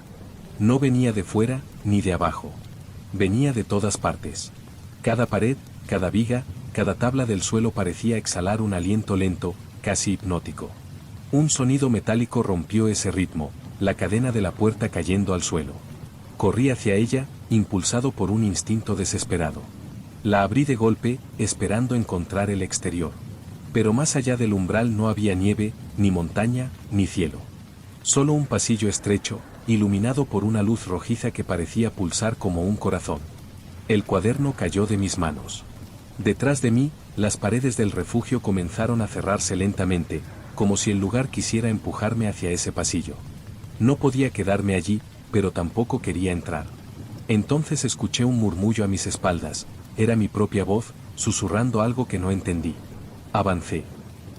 No venía de fuera, ni de abajo. Venía de todas partes. Cada pared, cada viga, cada tabla del suelo parecía exhalar un aliento lento, casi hipnótico. Un sonido metálico rompió ese ritmo, la cadena de la puerta cayendo al suelo. Corrí hacia ella, impulsado por un instinto desesperado. La abrí de golpe, esperando encontrar el exterior. Pero más allá del umbral no había nieve, ni montaña, ni cielo. Solo un pasillo estrecho, iluminado por una luz rojiza que parecía pulsar como un corazón. El cuaderno cayó de mis manos. Detrás de mí, las paredes del refugio comenzaron a cerrarse lentamente, como si el lugar quisiera empujarme hacia ese pasillo. No podía quedarme allí, pero tampoco quería entrar. Entonces escuché un murmullo a mis espaldas, era mi propia voz, susurrando algo que no entendí. Avancé.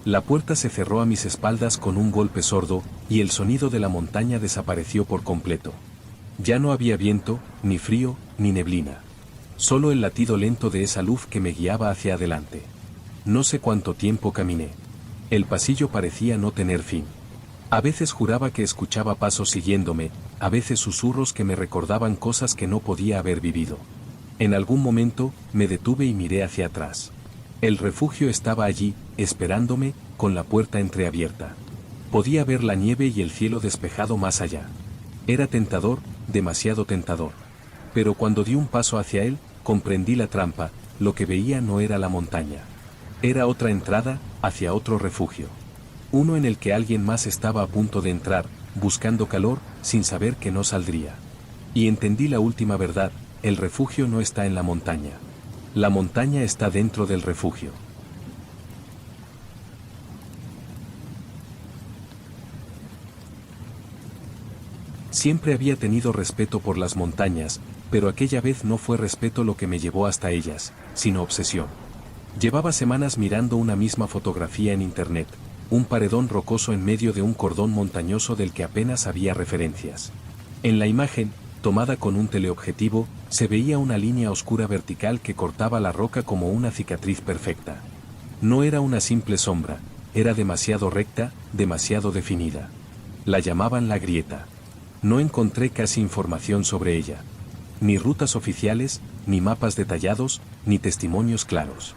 La puerta se cerró a mis espaldas con un golpe sordo, y el sonido de la montaña desapareció por completo. Ya no había viento, ni frío, ni neblina. Solo el latido lento de esa luz que me guiaba hacia adelante. No sé cuánto tiempo caminé. El pasillo parecía no tener fin. A veces juraba que escuchaba pasos siguiéndome, a veces susurros que me recordaban cosas que no podía haber vivido. En algún momento, me detuve y miré hacia atrás. El refugio estaba allí, esperándome, con la puerta entreabierta. Podía ver la nieve y el cielo despejado más allá. Era tentador, demasiado tentador. Pero cuando di un paso hacia él, comprendí la trampa, lo que veía no era la montaña. Era otra entrada, hacia otro refugio. Uno en el que alguien más estaba a punto de entrar, buscando calor, sin saber que no saldría. Y entendí la última verdad, el refugio no está en la montaña. La montaña está dentro del refugio. Siempre había tenido respeto por las montañas, pero aquella vez no fue respeto lo que me llevó hasta ellas, sino obsesión. Llevaba semanas mirando una misma fotografía en internet, un paredón rocoso en medio de un cordón montañoso del que apenas había referencias. En la imagen, tomada con un teleobjetivo, se veía una línea oscura vertical que cortaba la roca como una cicatriz perfecta. No era una simple sombra, era demasiado recta, demasiado definida. La llamaban la grieta. No encontré casi información sobre ella. Ni rutas oficiales, ni mapas detallados, ni testimonios claros.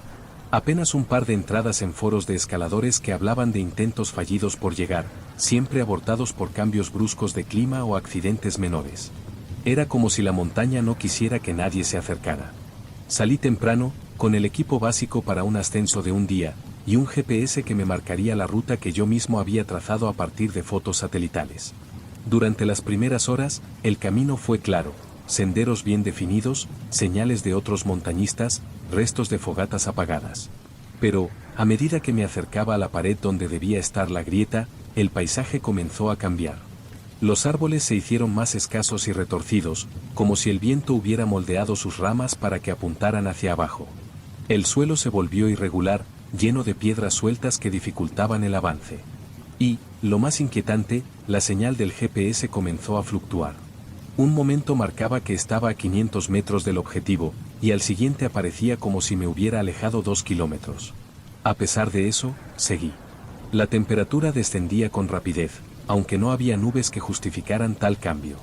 Apenas un par de entradas en foros de escaladores que hablaban de intentos fallidos por llegar, siempre abortados por cambios bruscos de clima o accidentes menores. Era como si la montaña no quisiera que nadie se acercara. Salí temprano, con el equipo básico para un ascenso de un día, y un GPS que me marcaría la ruta que yo mismo había trazado a partir de fotos satelitales. Durante las primeras horas, el camino fue claro, senderos bien definidos, señales de otros montañistas, restos de fogatas apagadas. Pero, a medida que me acercaba a la pared donde debía estar la grieta, el paisaje comenzó a cambiar. Los árboles se hicieron más escasos y retorcidos, como si el viento hubiera moldeado sus ramas para que apuntaran hacia abajo. El suelo se volvió irregular, lleno de piedras sueltas que dificultaban el avance. Y, lo más inquietante, la señal del GPS comenzó a fluctuar. Un momento marcaba que estaba a 500 metros del objetivo, y al siguiente aparecía como si me hubiera alejado 2 kilómetros. A pesar de eso, seguí. La temperatura descendía con rapidez, aunque no había nubes que justificaran tal cambio.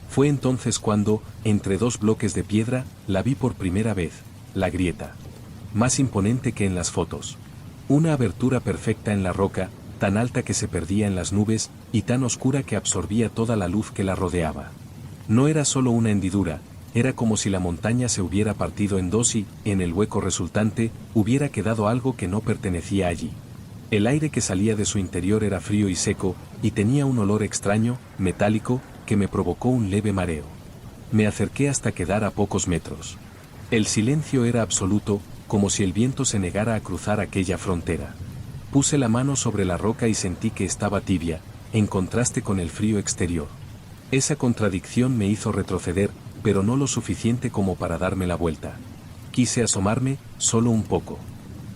Fue entonces cuando, entre dos bloques de piedra, la vi por primera vez, la grieta. Más imponente que en las fotos. Una abertura perfecta en la roca, tan alta que se perdía en las nubes, y tan oscura que absorbía toda la luz que la rodeaba. No era solo una hendidura, era como si la montaña se hubiera partido en dos y, en el hueco resultante, hubiera quedado algo que no pertenecía allí. El aire que salía de su interior era frío y seco, y tenía un olor extraño, metálico, que me provocó un leve mareo. Me acerqué hasta quedar a pocos metros. El silencio era absoluto, como si el viento se negara a cruzar aquella frontera. Puse la mano sobre la roca y sentí que estaba tibia, en contraste con el frío exterior. Esa contradicción me hizo retroceder, pero no lo suficiente como para darme la vuelta. Quise asomarme, solo un poco.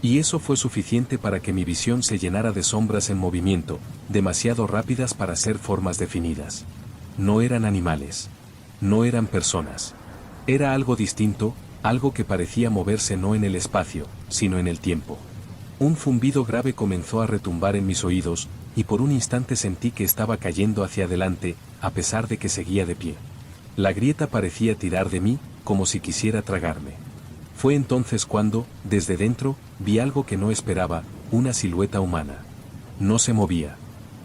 Y eso fue suficiente para que mi visión se llenara de sombras en movimiento, demasiado rápidas para ser formas definidas. No eran animales. No eran personas. Era algo distinto, algo que parecía moverse no en el espacio, sino en el tiempo. Un zumbido grave comenzó a retumbar en mis oídos, y por un instante sentí que estaba cayendo hacia adelante, a pesar de que seguía de pie. La grieta parecía tirar de mí, como si quisiera tragarme. Fue entonces cuando, desde dentro, vi algo que no esperaba, una silueta humana. No se movía.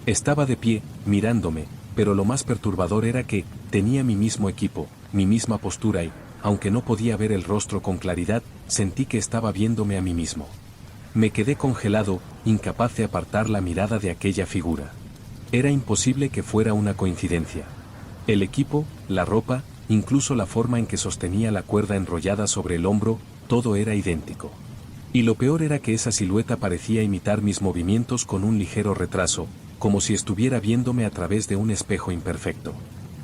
Estaba de pie, mirándome, pero lo más perturbador era que, tenía mi mismo equipo, mi misma postura y, aunque no podía ver el rostro con claridad, sentí que estaba viéndome a mí mismo. Me quedé congelado, incapaz de apartar la mirada de aquella figura. Era imposible que fuera una coincidencia. El equipo, la ropa, incluso la forma en que sostenía la cuerda enrollada sobre el hombro, todo era idéntico. Y lo peor era que esa silueta parecía imitar mis movimientos con un ligero retraso, como si estuviera viéndome a través de un espejo imperfecto.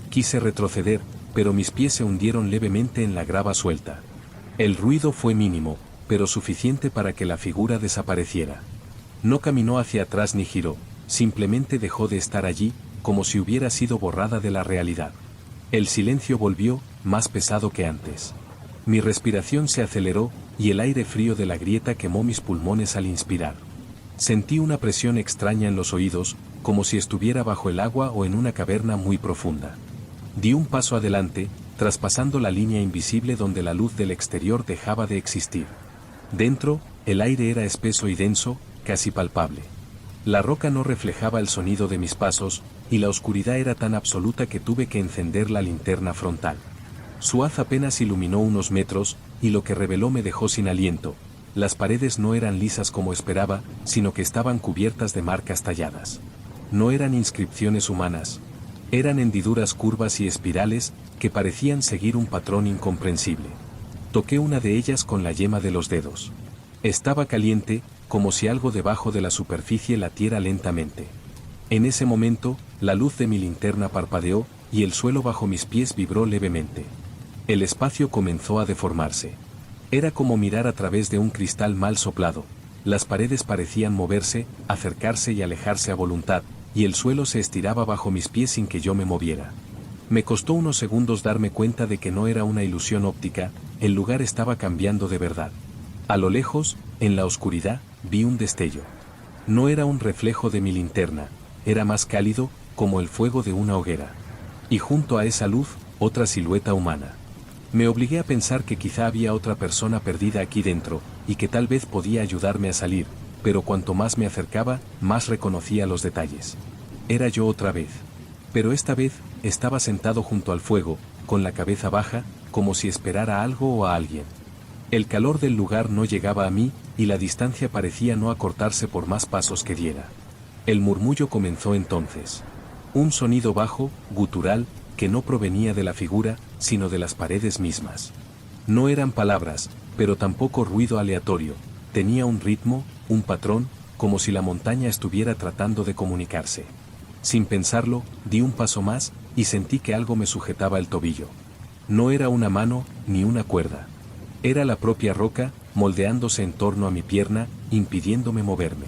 Quise retroceder, pero mis pies se hundieron levemente en la grava suelta. El ruido fue mínimo, pero suficiente para que la figura desapareciera. No caminó hacia atrás ni giró, simplemente dejó de estar allí, como si hubiera sido borrada de la realidad. El silencio volvió, más pesado que antes. Mi respiración se aceleró, y el aire frío de la grieta quemó mis pulmones al inspirar. Sentí una presión extraña en los oídos, como si estuviera bajo el agua o en una caverna muy profunda. Di un paso adelante, traspasando la línea invisible donde la luz del exterior dejaba de existir. Dentro, el aire era espeso y denso, casi palpable. La roca no reflejaba el sonido de mis pasos, y la oscuridad era tan absoluta que tuve que encender la linterna frontal. Su haz apenas iluminó unos metros, y lo que reveló me dejó sin aliento. Las paredes no eran lisas como esperaba, sino que estaban cubiertas de marcas talladas. No eran inscripciones humanas. Eran hendiduras curvas y espirales, que parecían seguir un patrón incomprensible. Toqué una de ellas con la yema de los dedos. Estaba caliente, como si algo debajo de la superficie latiera lentamente. En ese momento, la luz de mi linterna parpadeó, y el suelo bajo mis pies vibró levemente. El espacio comenzó a deformarse. Era como mirar a través de un cristal mal soplado. Las paredes parecían moverse, acercarse y alejarse a voluntad, y el suelo se estiraba bajo mis pies sin que yo me moviera. Me costó unos segundos darme cuenta de que no era una ilusión óptica, el lugar estaba cambiando de verdad. A lo lejos, en la oscuridad, vi un destello. No era un reflejo de mi linterna, era más cálido, como el fuego de una hoguera. Y junto a esa luz, otra silueta humana. Me obligué a pensar que quizá había otra persona perdida aquí dentro, y que tal vez podía ayudarme a salir, pero cuanto más me acercaba, más reconocía los detalles. Era yo otra vez. Pero esta vez, estaba sentado junto al fuego, con la cabeza baja, como si esperara algo o a alguien. El calor del lugar no llegaba a mí, y la distancia parecía no acortarse por más pasos que diera. El murmullo comenzó entonces. Un sonido bajo, gutural, que no provenía de la figura, sino de las paredes mismas. No eran palabras, pero tampoco ruido aleatorio, tenía un ritmo, un patrón, como si la montaña estuviera tratando de comunicarse. Sin pensarlo, di un paso más, y sentí que algo me sujetaba el tobillo. No era una mano, ni una cuerda. Era la propia roca, moldeándose en torno a mi pierna, impidiéndome moverme.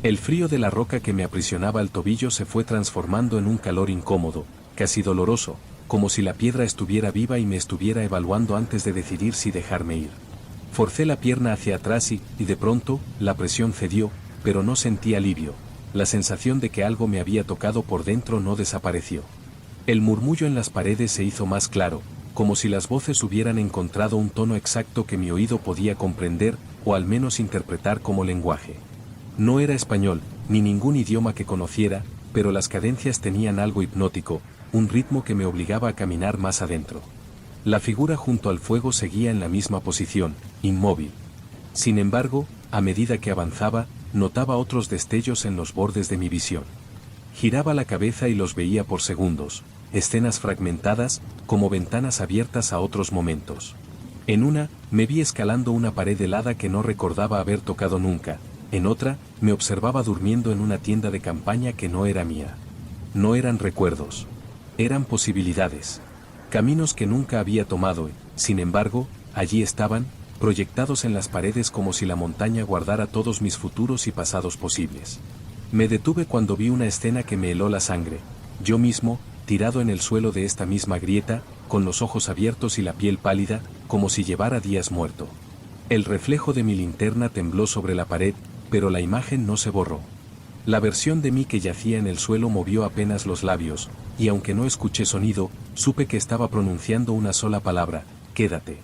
El frío de la roca que me aprisionaba el tobillo se fue transformando en un calor incómodo, casi doloroso, como si la piedra estuviera viva y me estuviera evaluando antes de decidir si dejarme ir. Forcé la pierna hacia atrás y de pronto, la presión cedió, pero no sentí alivio. La sensación de que algo me había tocado por dentro no desapareció. El murmullo en las paredes se hizo más claro, como si las voces hubieran encontrado un tono exacto que mi oído podía comprender, o al menos interpretar como lenguaje. No era español, ni ningún idioma que conociera, pero las cadencias tenían algo hipnótico, un ritmo que me obligaba a caminar más adentro. La figura junto al fuego seguía en la misma posición, inmóvil. Sin embargo, a medida que avanzaba, notaba otros destellos en los bordes de mi visión. Giraba la cabeza y los veía por segundos, escenas fragmentadas, como ventanas abiertas a otros momentos. En una, me vi escalando una pared helada que no recordaba haber tocado nunca. En otra, me observaba durmiendo en una tienda de campaña que no era mía. No eran recuerdos. Eran posibilidades. Caminos que nunca había tomado y, sin embargo, allí estaban, proyectados en las paredes como si la montaña guardara todos mis futuros y pasados posibles. Me detuve cuando vi una escena que me heló la sangre. Yo mismo, tirado en el suelo de esta misma grieta, con los ojos abiertos y la piel pálida, como si llevara días muerto. El reflejo de mi linterna tembló sobre la pared, pero la imagen no se borró. La versión de mí que yacía en el suelo movió apenas los labios, y aunque no escuché sonido, supe que estaba pronunciando una sola palabra: quédate.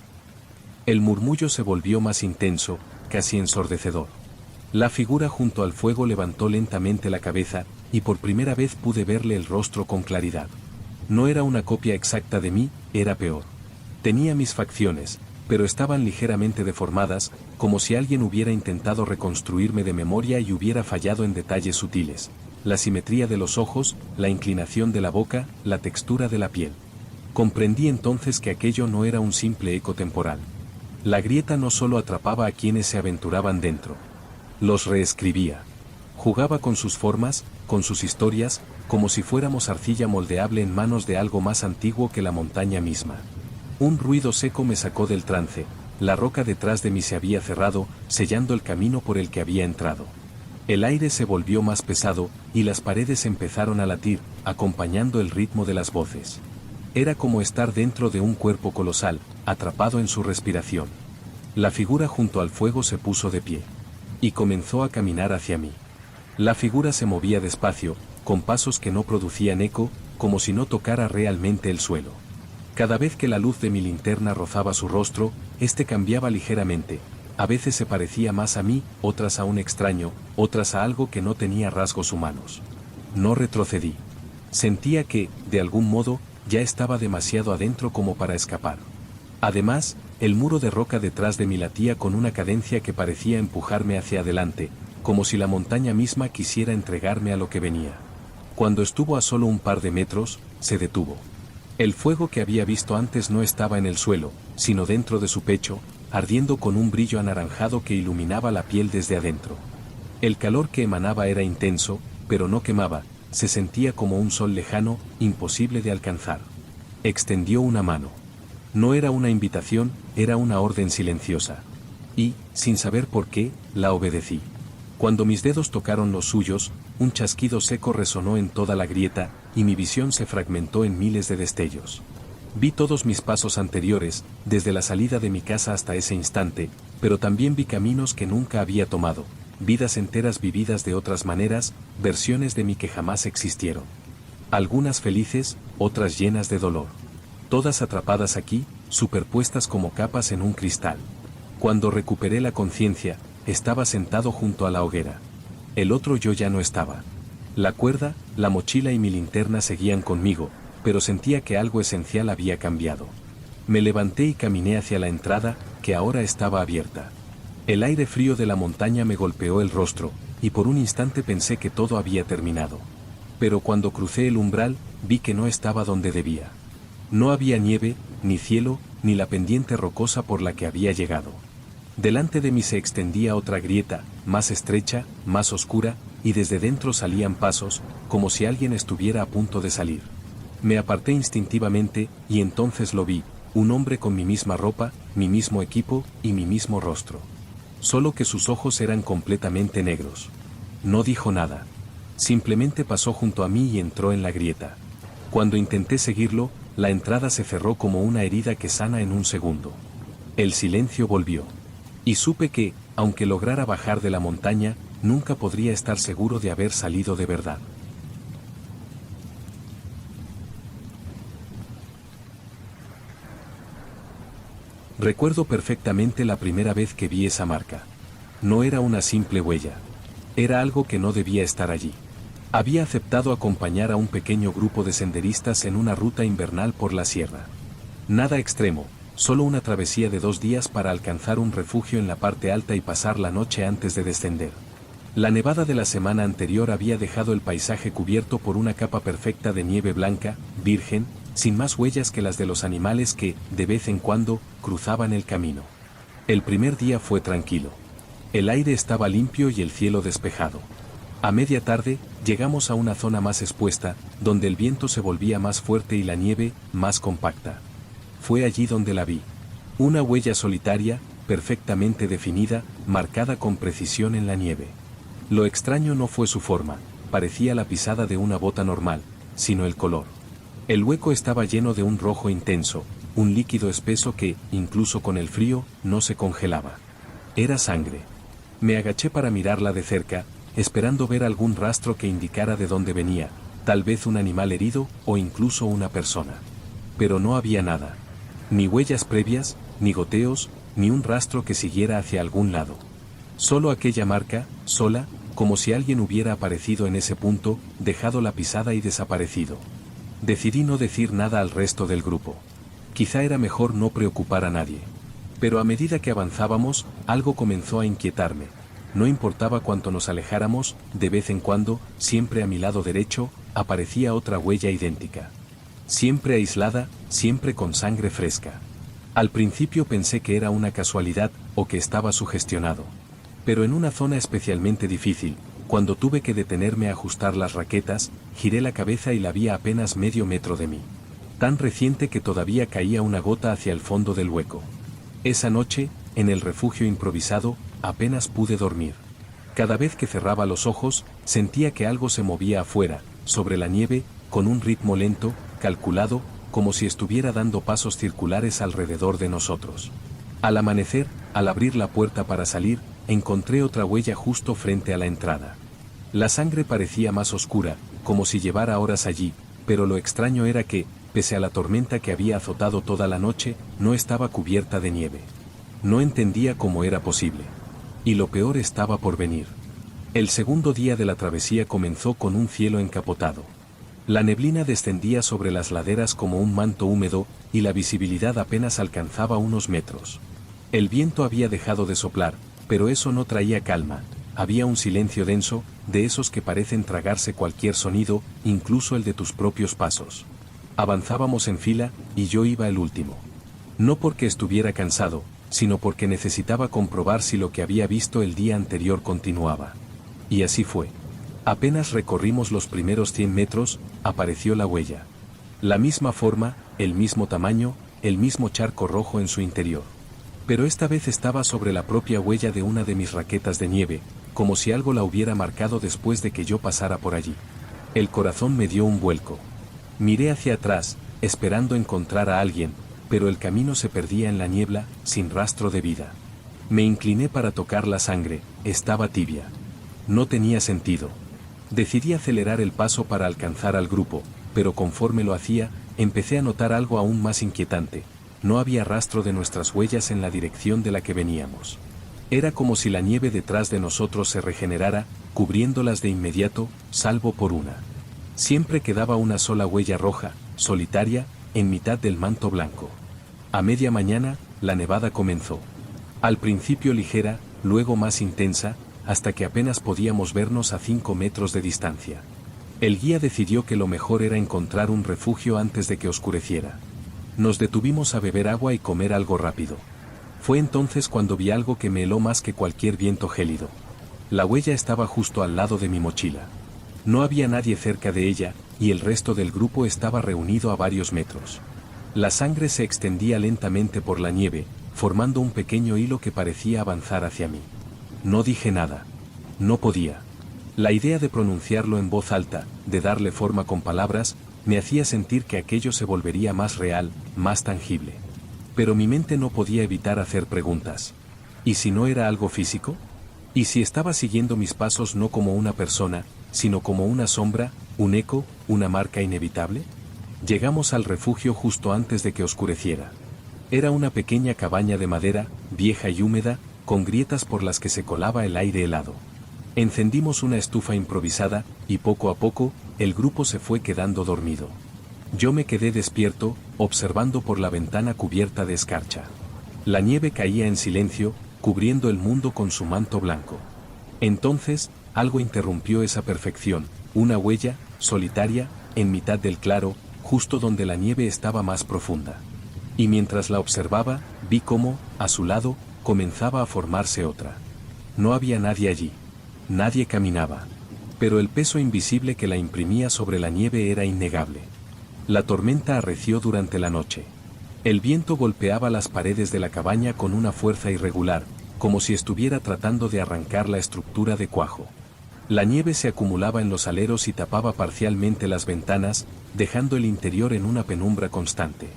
El murmullo se volvió más intenso, casi ensordecedor. La figura junto al fuego levantó lentamente la cabeza, y por primera vez pude verle el rostro con claridad. No era una copia exacta de mí, era peor. Tenía mis facciones, pero estaban ligeramente deformadas, como si alguien hubiera intentado reconstruirme de memoria y hubiera fallado en detalles sutiles. La simetría de los ojos, la inclinación de la boca, la textura de la piel. Comprendí entonces que aquello no era un simple eco temporal. La grieta no solo atrapaba a quienes se aventuraban dentro. Los reescribía. Jugaba con sus formas, con sus historias, como si fuéramos arcilla moldeable en manos de algo más antiguo que la montaña misma. Un ruido seco me sacó del trance, la roca detrás de mí se había cerrado, sellando el camino por el que había entrado. El aire se volvió más pesado, y las paredes empezaron a latir, acompañando el ritmo de las voces. Era como estar dentro de un cuerpo colosal, atrapado en su respiración. La figura junto al fuego se puso de pie. Y comenzó a caminar hacia mí. La figura se movía despacio, con pasos que no producían eco, como si no tocara realmente el suelo. Cada vez que la luz de mi linterna rozaba su rostro, este cambiaba ligeramente. A veces se parecía más a mí, otras a un extraño, otras a algo que no tenía rasgos humanos. No retrocedí. Sentía que, de algún modo, ya estaba demasiado adentro como para escapar. Además, el muro de roca detrás de mí latía con una cadencia que parecía empujarme hacia adelante, como si la montaña misma quisiera entregarme a lo que venía. Cuando estuvo a solo un par de metros, se detuvo. El fuego que había visto antes no estaba en el suelo, sino dentro de su pecho, ardiendo con un brillo anaranjado que iluminaba la piel desde adentro. El calor que emanaba era intenso, pero no quemaba, se sentía como un sol lejano, imposible de alcanzar. Extendió una mano. No era una invitación, era una orden silenciosa. Y, sin saber por qué, la obedecí. Cuando mis dedos tocaron los suyos, un chasquido seco resonó en toda la grieta, y mi visión se fragmentó en miles de destellos. Vi todos mis pasos anteriores, desde la salida de mi casa hasta ese instante, pero también vi caminos que nunca había tomado, vidas enteras vividas de otras maneras, versiones de mí que jamás existieron. Algunas felices, otras llenas de dolor. Todas atrapadas aquí, superpuestas como capas en un cristal. Cuando recuperé la conciencia, estaba sentado junto a la hoguera. El otro yo ya no estaba. La cuerda, la mochila y mi linterna seguían conmigo, pero sentía que algo esencial había cambiado. Me levanté y caminé hacia la entrada, que ahora estaba abierta. El aire frío de la montaña me golpeó el rostro, y por un instante pensé que todo había terminado. Pero cuando crucé el umbral, vi que no estaba donde debía. No había nieve, ni cielo, ni la pendiente rocosa por la que había llegado. Delante de mí se extendía otra grieta, más estrecha, más oscura, y desde dentro salían pasos, como si alguien estuviera a punto de salir. Me aparté instintivamente, y entonces lo vi, un hombre con mi misma ropa, mi mismo equipo, y mi mismo rostro. Solo que sus ojos eran completamente negros. No dijo nada. Simplemente pasó junto a mí y entró en la grieta. Cuando intenté seguirlo, la entrada se cerró como una herida que sana en un segundo. El silencio volvió. Y supe que, aunque lograra bajar de la montaña, nunca podría estar seguro de haber salido de verdad. Recuerdo perfectamente la primera vez que vi esa marca. No era una simple huella. Era algo que no debía estar allí. Había aceptado acompañar a un pequeño grupo de senderistas en una ruta invernal por la sierra. Nada extremo, solo una travesía de 2 días para alcanzar un refugio en la parte alta y pasar la noche antes de descender. La nevada de la semana anterior había dejado el paisaje cubierto por una capa perfecta de nieve blanca, virgen, sin más huellas que las de los animales que, de vez en cuando, cruzaban el camino. El primer día fue tranquilo. El aire estaba limpio y el cielo despejado. A media tarde, llegamos a una zona más expuesta, donde el viento se volvía más fuerte y la nieve, más compacta. Fue allí donde la vi. Una huella solitaria, perfectamente definida, marcada con precisión en la nieve. Lo extraño no fue su forma, parecía la pisada de una bota normal, sino el color. El hueco estaba lleno de un rojo intenso, un líquido espeso que, incluso con el frío, no se congelaba. Era sangre. Me agaché para mirarla de cerca, esperando ver algún rastro que indicara de dónde venía, tal vez un animal herido o incluso una persona. Pero no había nada. Ni huellas previas, ni goteos, ni un rastro que siguiera hacia algún lado. Solo aquella marca, sola, como si alguien hubiera aparecido en ese punto, dejado la pisada y desaparecido. Decidí no decir nada al resto del grupo. Quizá era mejor no preocupar a nadie. Pero a medida que avanzábamos, algo comenzó a inquietarme. No importaba cuánto nos alejáramos, de vez en cuando, siempre a mi lado derecho, aparecía otra huella idéntica. Siempre aislada, siempre con sangre fresca. Al principio pensé que era una casualidad, o que estaba sugestionado. Pero en una zona especialmente difícil, cuando tuve que detenerme a ajustar las raquetas, giré la cabeza y la vi a apenas medio metro de mí. Tan reciente que todavía caía una gota hacia el fondo del hueco. Esa noche, en el refugio improvisado, apenas pude dormir. Cada vez que cerraba los ojos, sentía que algo se movía afuera, sobre la nieve, con un ritmo lento, calculado, como si estuviera dando pasos circulares alrededor de nosotros. Al amanecer, al abrir la puerta para salir, encontré otra huella justo frente a la entrada. La sangre parecía más oscura, como si llevara horas allí, pero lo extraño era que, pese a la tormenta que había azotado toda la noche, no estaba cubierta de nieve. No entendía cómo era posible. Y lo peor estaba por venir. El segundo día de la travesía comenzó con un cielo encapotado. La neblina descendía sobre las laderas como un manto húmedo, y la visibilidad apenas alcanzaba unos metros. El viento había dejado de soplar, pero eso no traía calma. Había un silencio denso, de esos que parecen tragarse cualquier sonido, incluso el de tus propios pasos. Avanzábamos en fila, y yo iba el último. No porque estuviera cansado, sino porque necesitaba comprobar si lo que había visto el día anterior continuaba. Y así fue. Apenas recorrimos los primeros 100 metros, apareció la huella. La misma forma, el mismo tamaño, el mismo charco rojo en su interior. Pero esta vez estaba sobre la propia huella de una de mis raquetas de nieve, como si algo la hubiera marcado después de que yo pasara por allí. El corazón me dio un vuelco. Miré hacia atrás, esperando encontrar a alguien, pero el camino se perdía en la niebla, sin rastro de vida. Me incliné para tocar la sangre, estaba tibia. No tenía sentido. Decidí acelerar el paso para alcanzar al grupo, pero conforme lo hacía, empecé a notar algo aún más inquietante. No había rastro de nuestras huellas en la dirección de la que veníamos. Era como si la nieve detrás de nosotros se regenerara, cubriéndolas de inmediato, salvo por una. Siempre quedaba una sola huella roja, solitaria, en mitad del manto blanco. A media mañana, la nevada comenzó. Al principio ligera, luego más intensa, hasta que apenas podíamos vernos a 5 metros de distancia. El guía decidió que lo mejor era encontrar un refugio antes de que oscureciera. Nos detuvimos a beber agua y comer algo rápido. Fue entonces cuando vi algo que me heló más que cualquier viento gélido. La huella estaba justo al lado de mi mochila. No había nadie cerca de ella, y el resto del grupo estaba reunido a varios metros. La sangre se extendía lentamente por la nieve, formando un pequeño hilo que parecía avanzar hacia mí. No dije nada. No podía. La idea de pronunciarlo en voz alta, de darle forma con palabras, me hacía sentir que aquello se volvería más real, más tangible. Pero mi mente no podía evitar hacer preguntas. ¿Y si no era algo físico? ¿Y si estaba siguiendo mis pasos no como una persona, sino como una sombra, un eco, una marca inevitable? Llegamos al refugio justo antes de que oscureciera. Era una pequeña cabaña de madera, vieja y húmeda, con grietas por las que se colaba el aire helado. Encendimos una estufa improvisada, y poco a poco, el grupo se fue quedando dormido. Yo me quedé despierto, observando por la ventana cubierta de escarcha. La nieve caía en silencio, cubriendo el mundo con su manto blanco. Entonces, algo interrumpió esa perfección, una huella, solitaria, en mitad del claro, justo donde la nieve estaba más profunda. Y mientras la observaba, vi cómo, a su lado, comenzaba a formarse otra. No había nadie allí. Nadie caminaba. Pero el peso invisible que la imprimía sobre la nieve era innegable. La tormenta arreció durante la noche. El viento golpeaba las paredes de la cabaña con una fuerza irregular, como si estuviera tratando de arrancar la estructura de cuajo. La nieve se acumulaba en los aleros y tapaba parcialmente las ventanas, dejando el interior en una penumbra constante.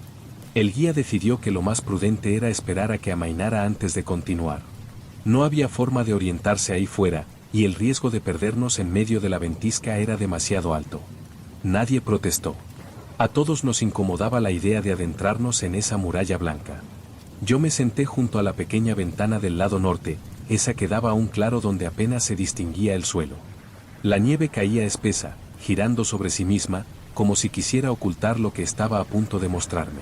El guía decidió que lo más prudente era esperar a que amainara antes de continuar. No había forma de orientarse ahí fuera, y el riesgo de perdernos en medio de la ventisca era demasiado alto. Nadie protestó. A todos nos incomodaba la idea de adentrarnos en esa muralla blanca. Yo me senté junto a la pequeña ventana del lado norte, esa que daba a un claro donde apenas se distinguía el suelo. La nieve caía espesa, girando sobre sí misma, como si quisiera ocultar lo que estaba a punto de mostrarme.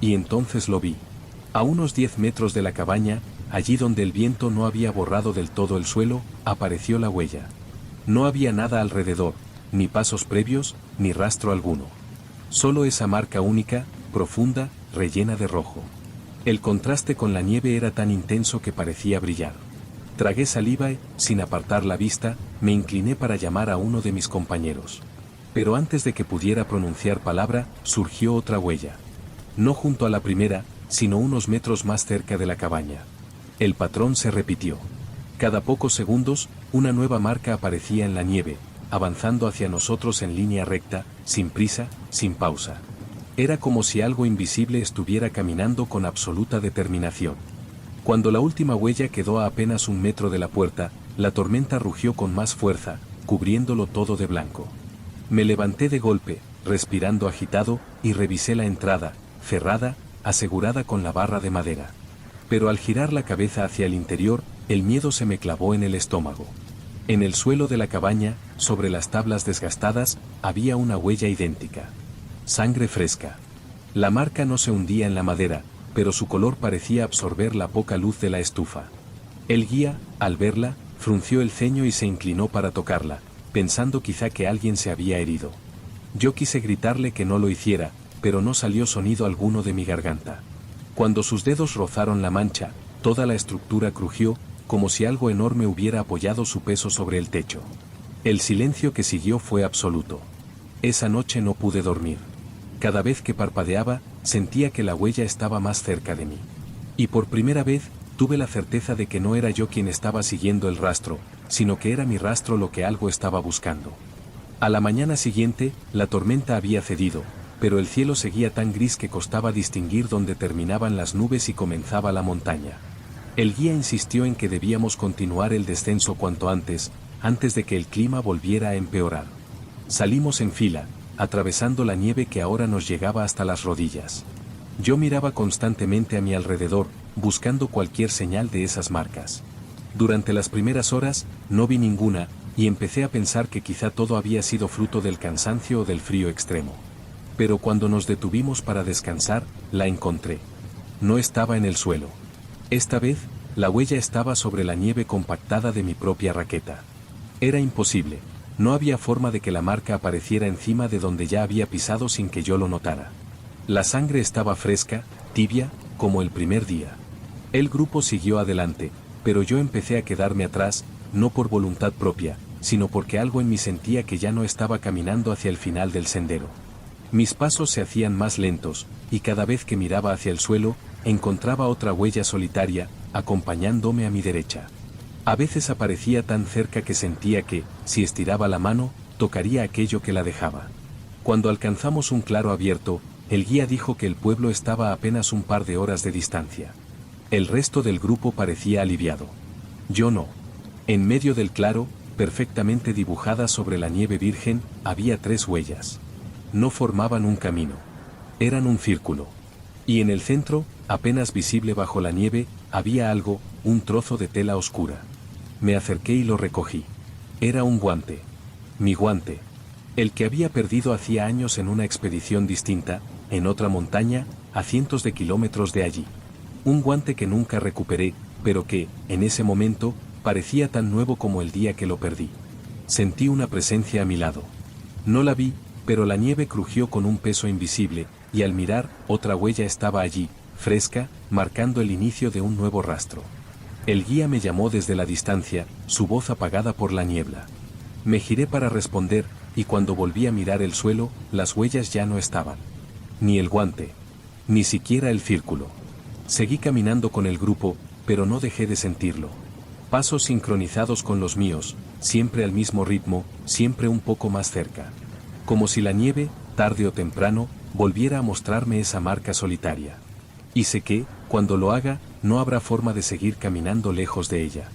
Y entonces lo vi. A unos 10 metros de la cabaña, allí donde el viento no había borrado del todo el suelo, apareció la huella. No había nada alrededor, ni pasos previos, ni rastro alguno. Solo esa marca única, profunda, rellena de rojo. El contraste con la nieve era tan intenso que parecía brillar. Tragué saliva y, sin apartar la vista, me incliné para llamar a uno de mis compañeros. Pero antes de que pudiera pronunciar palabra, surgió otra huella. No junto a la primera, sino unos metros más cerca de la cabaña. El patrón se repitió. Cada pocos segundos, una nueva marca aparecía en la nieve, avanzando hacia nosotros en línea recta, sin prisa, sin pausa. Era como si algo invisible estuviera caminando con absoluta determinación. Cuando la última huella quedó a apenas 1 metro de la puerta, la tormenta rugió con más fuerza, cubriéndolo todo de blanco. Me levanté de golpe, respirando agitado, y revisé la entrada, cerrada, asegurada con la barra de madera. Pero al girar la cabeza hacia el interior, el miedo se me clavó en el estómago. En el suelo de la cabaña, sobre las tablas desgastadas, había una huella idéntica. Sangre fresca. La marca no se hundía en la madera, pero su color parecía absorber la poca luz de la estufa. El guía, al verla, frunció el ceño y se inclinó para tocarla, pensando quizá que alguien se había herido. Yo quise gritarle que no lo hiciera, pero no salió sonido alguno de mi garganta. Cuando sus dedos rozaron la mancha, toda la estructura crujió, como si algo enorme hubiera apoyado su peso sobre el techo. El silencio que siguió fue absoluto. Esa noche no pude dormir. Cada vez que parpadeaba, sentía que la huella estaba más cerca de mí. Y por primera vez, tuve la certeza de que no era yo quien estaba siguiendo el rastro, sino que era mi rastro lo que algo estaba buscando. A la mañana siguiente, la tormenta había cedido, pero el cielo seguía tan gris que costaba distinguir dónde terminaban las nubes y comenzaba la montaña. El guía insistió en que debíamos continuar el descenso cuanto antes de que el clima volviera a empeorar. Salimos en fila, atravesando la nieve que ahora nos llegaba hasta las rodillas. Yo miraba constantemente a mi alrededor, buscando cualquier señal de esas marcas. Durante las primeras horas, no vi ninguna, y empecé a pensar que quizá todo había sido fruto del cansancio o del frío extremo. Pero cuando nos detuvimos para descansar, la encontré. No estaba en el suelo. Esta vez, La huella estaba sobre la nieve compactada de mi propia raqueta. Era imposible. No había forma de que la marca apareciera encima de donde ya había pisado sin que yo lo notara. La sangre estaba fresca, tibia, como el primer día. El grupo siguió adelante, pero yo empecé a quedarme atrás, no por voluntad propia, sino porque algo en mí sentía que ya no estaba caminando hacia el final del sendero. Mis pasos se hacían más lentos, y cada vez que miraba hacia el suelo, encontraba otra huella solitaria, acompañándome a mi derecha. A veces aparecía tan cerca que sentía que, si estiraba la mano, tocaría aquello que la dejaba. Cuando alcanzamos un claro abierto, el guía dijo que el pueblo estaba a apenas un par de horas de distancia. El resto del grupo parecía aliviado. Yo no. En medio del claro, perfectamente dibujadas sobre la nieve virgen, había 3 huellas. No formaban un camino. Eran un círculo. Y en el centro, apenas visible bajo la nieve, había algo, un trozo de tela oscura. Me acerqué y lo recogí. Era un guante. Mi guante. El que había perdido hacía años en una expedición distinta, en otra montaña, a cientos de kilómetros de allí. Un guante que nunca recuperé, pero que, en ese momento, parecía tan nuevo como el día que lo perdí. Sentí una presencia a mi lado. No la vi, pero la nieve crujió con un peso invisible, y al mirar, otra huella estaba allí, fresca, marcando el inicio de un nuevo rastro. El guía me llamó desde la distancia, su voz apagada por la niebla. Me giré para responder, y cuando volví a mirar el suelo, las huellas ya no estaban. Ni el guante. Ni siquiera el círculo. Seguí caminando con el grupo, pero no dejé de sentirlo. Pasos sincronizados con los míos, siempre al mismo ritmo, siempre un poco más cerca. Como si la nieve, tarde o temprano, volviera a mostrarme esa marca solitaria. Y sé que, cuando lo haga, no habrá forma de seguir caminando lejos de ella.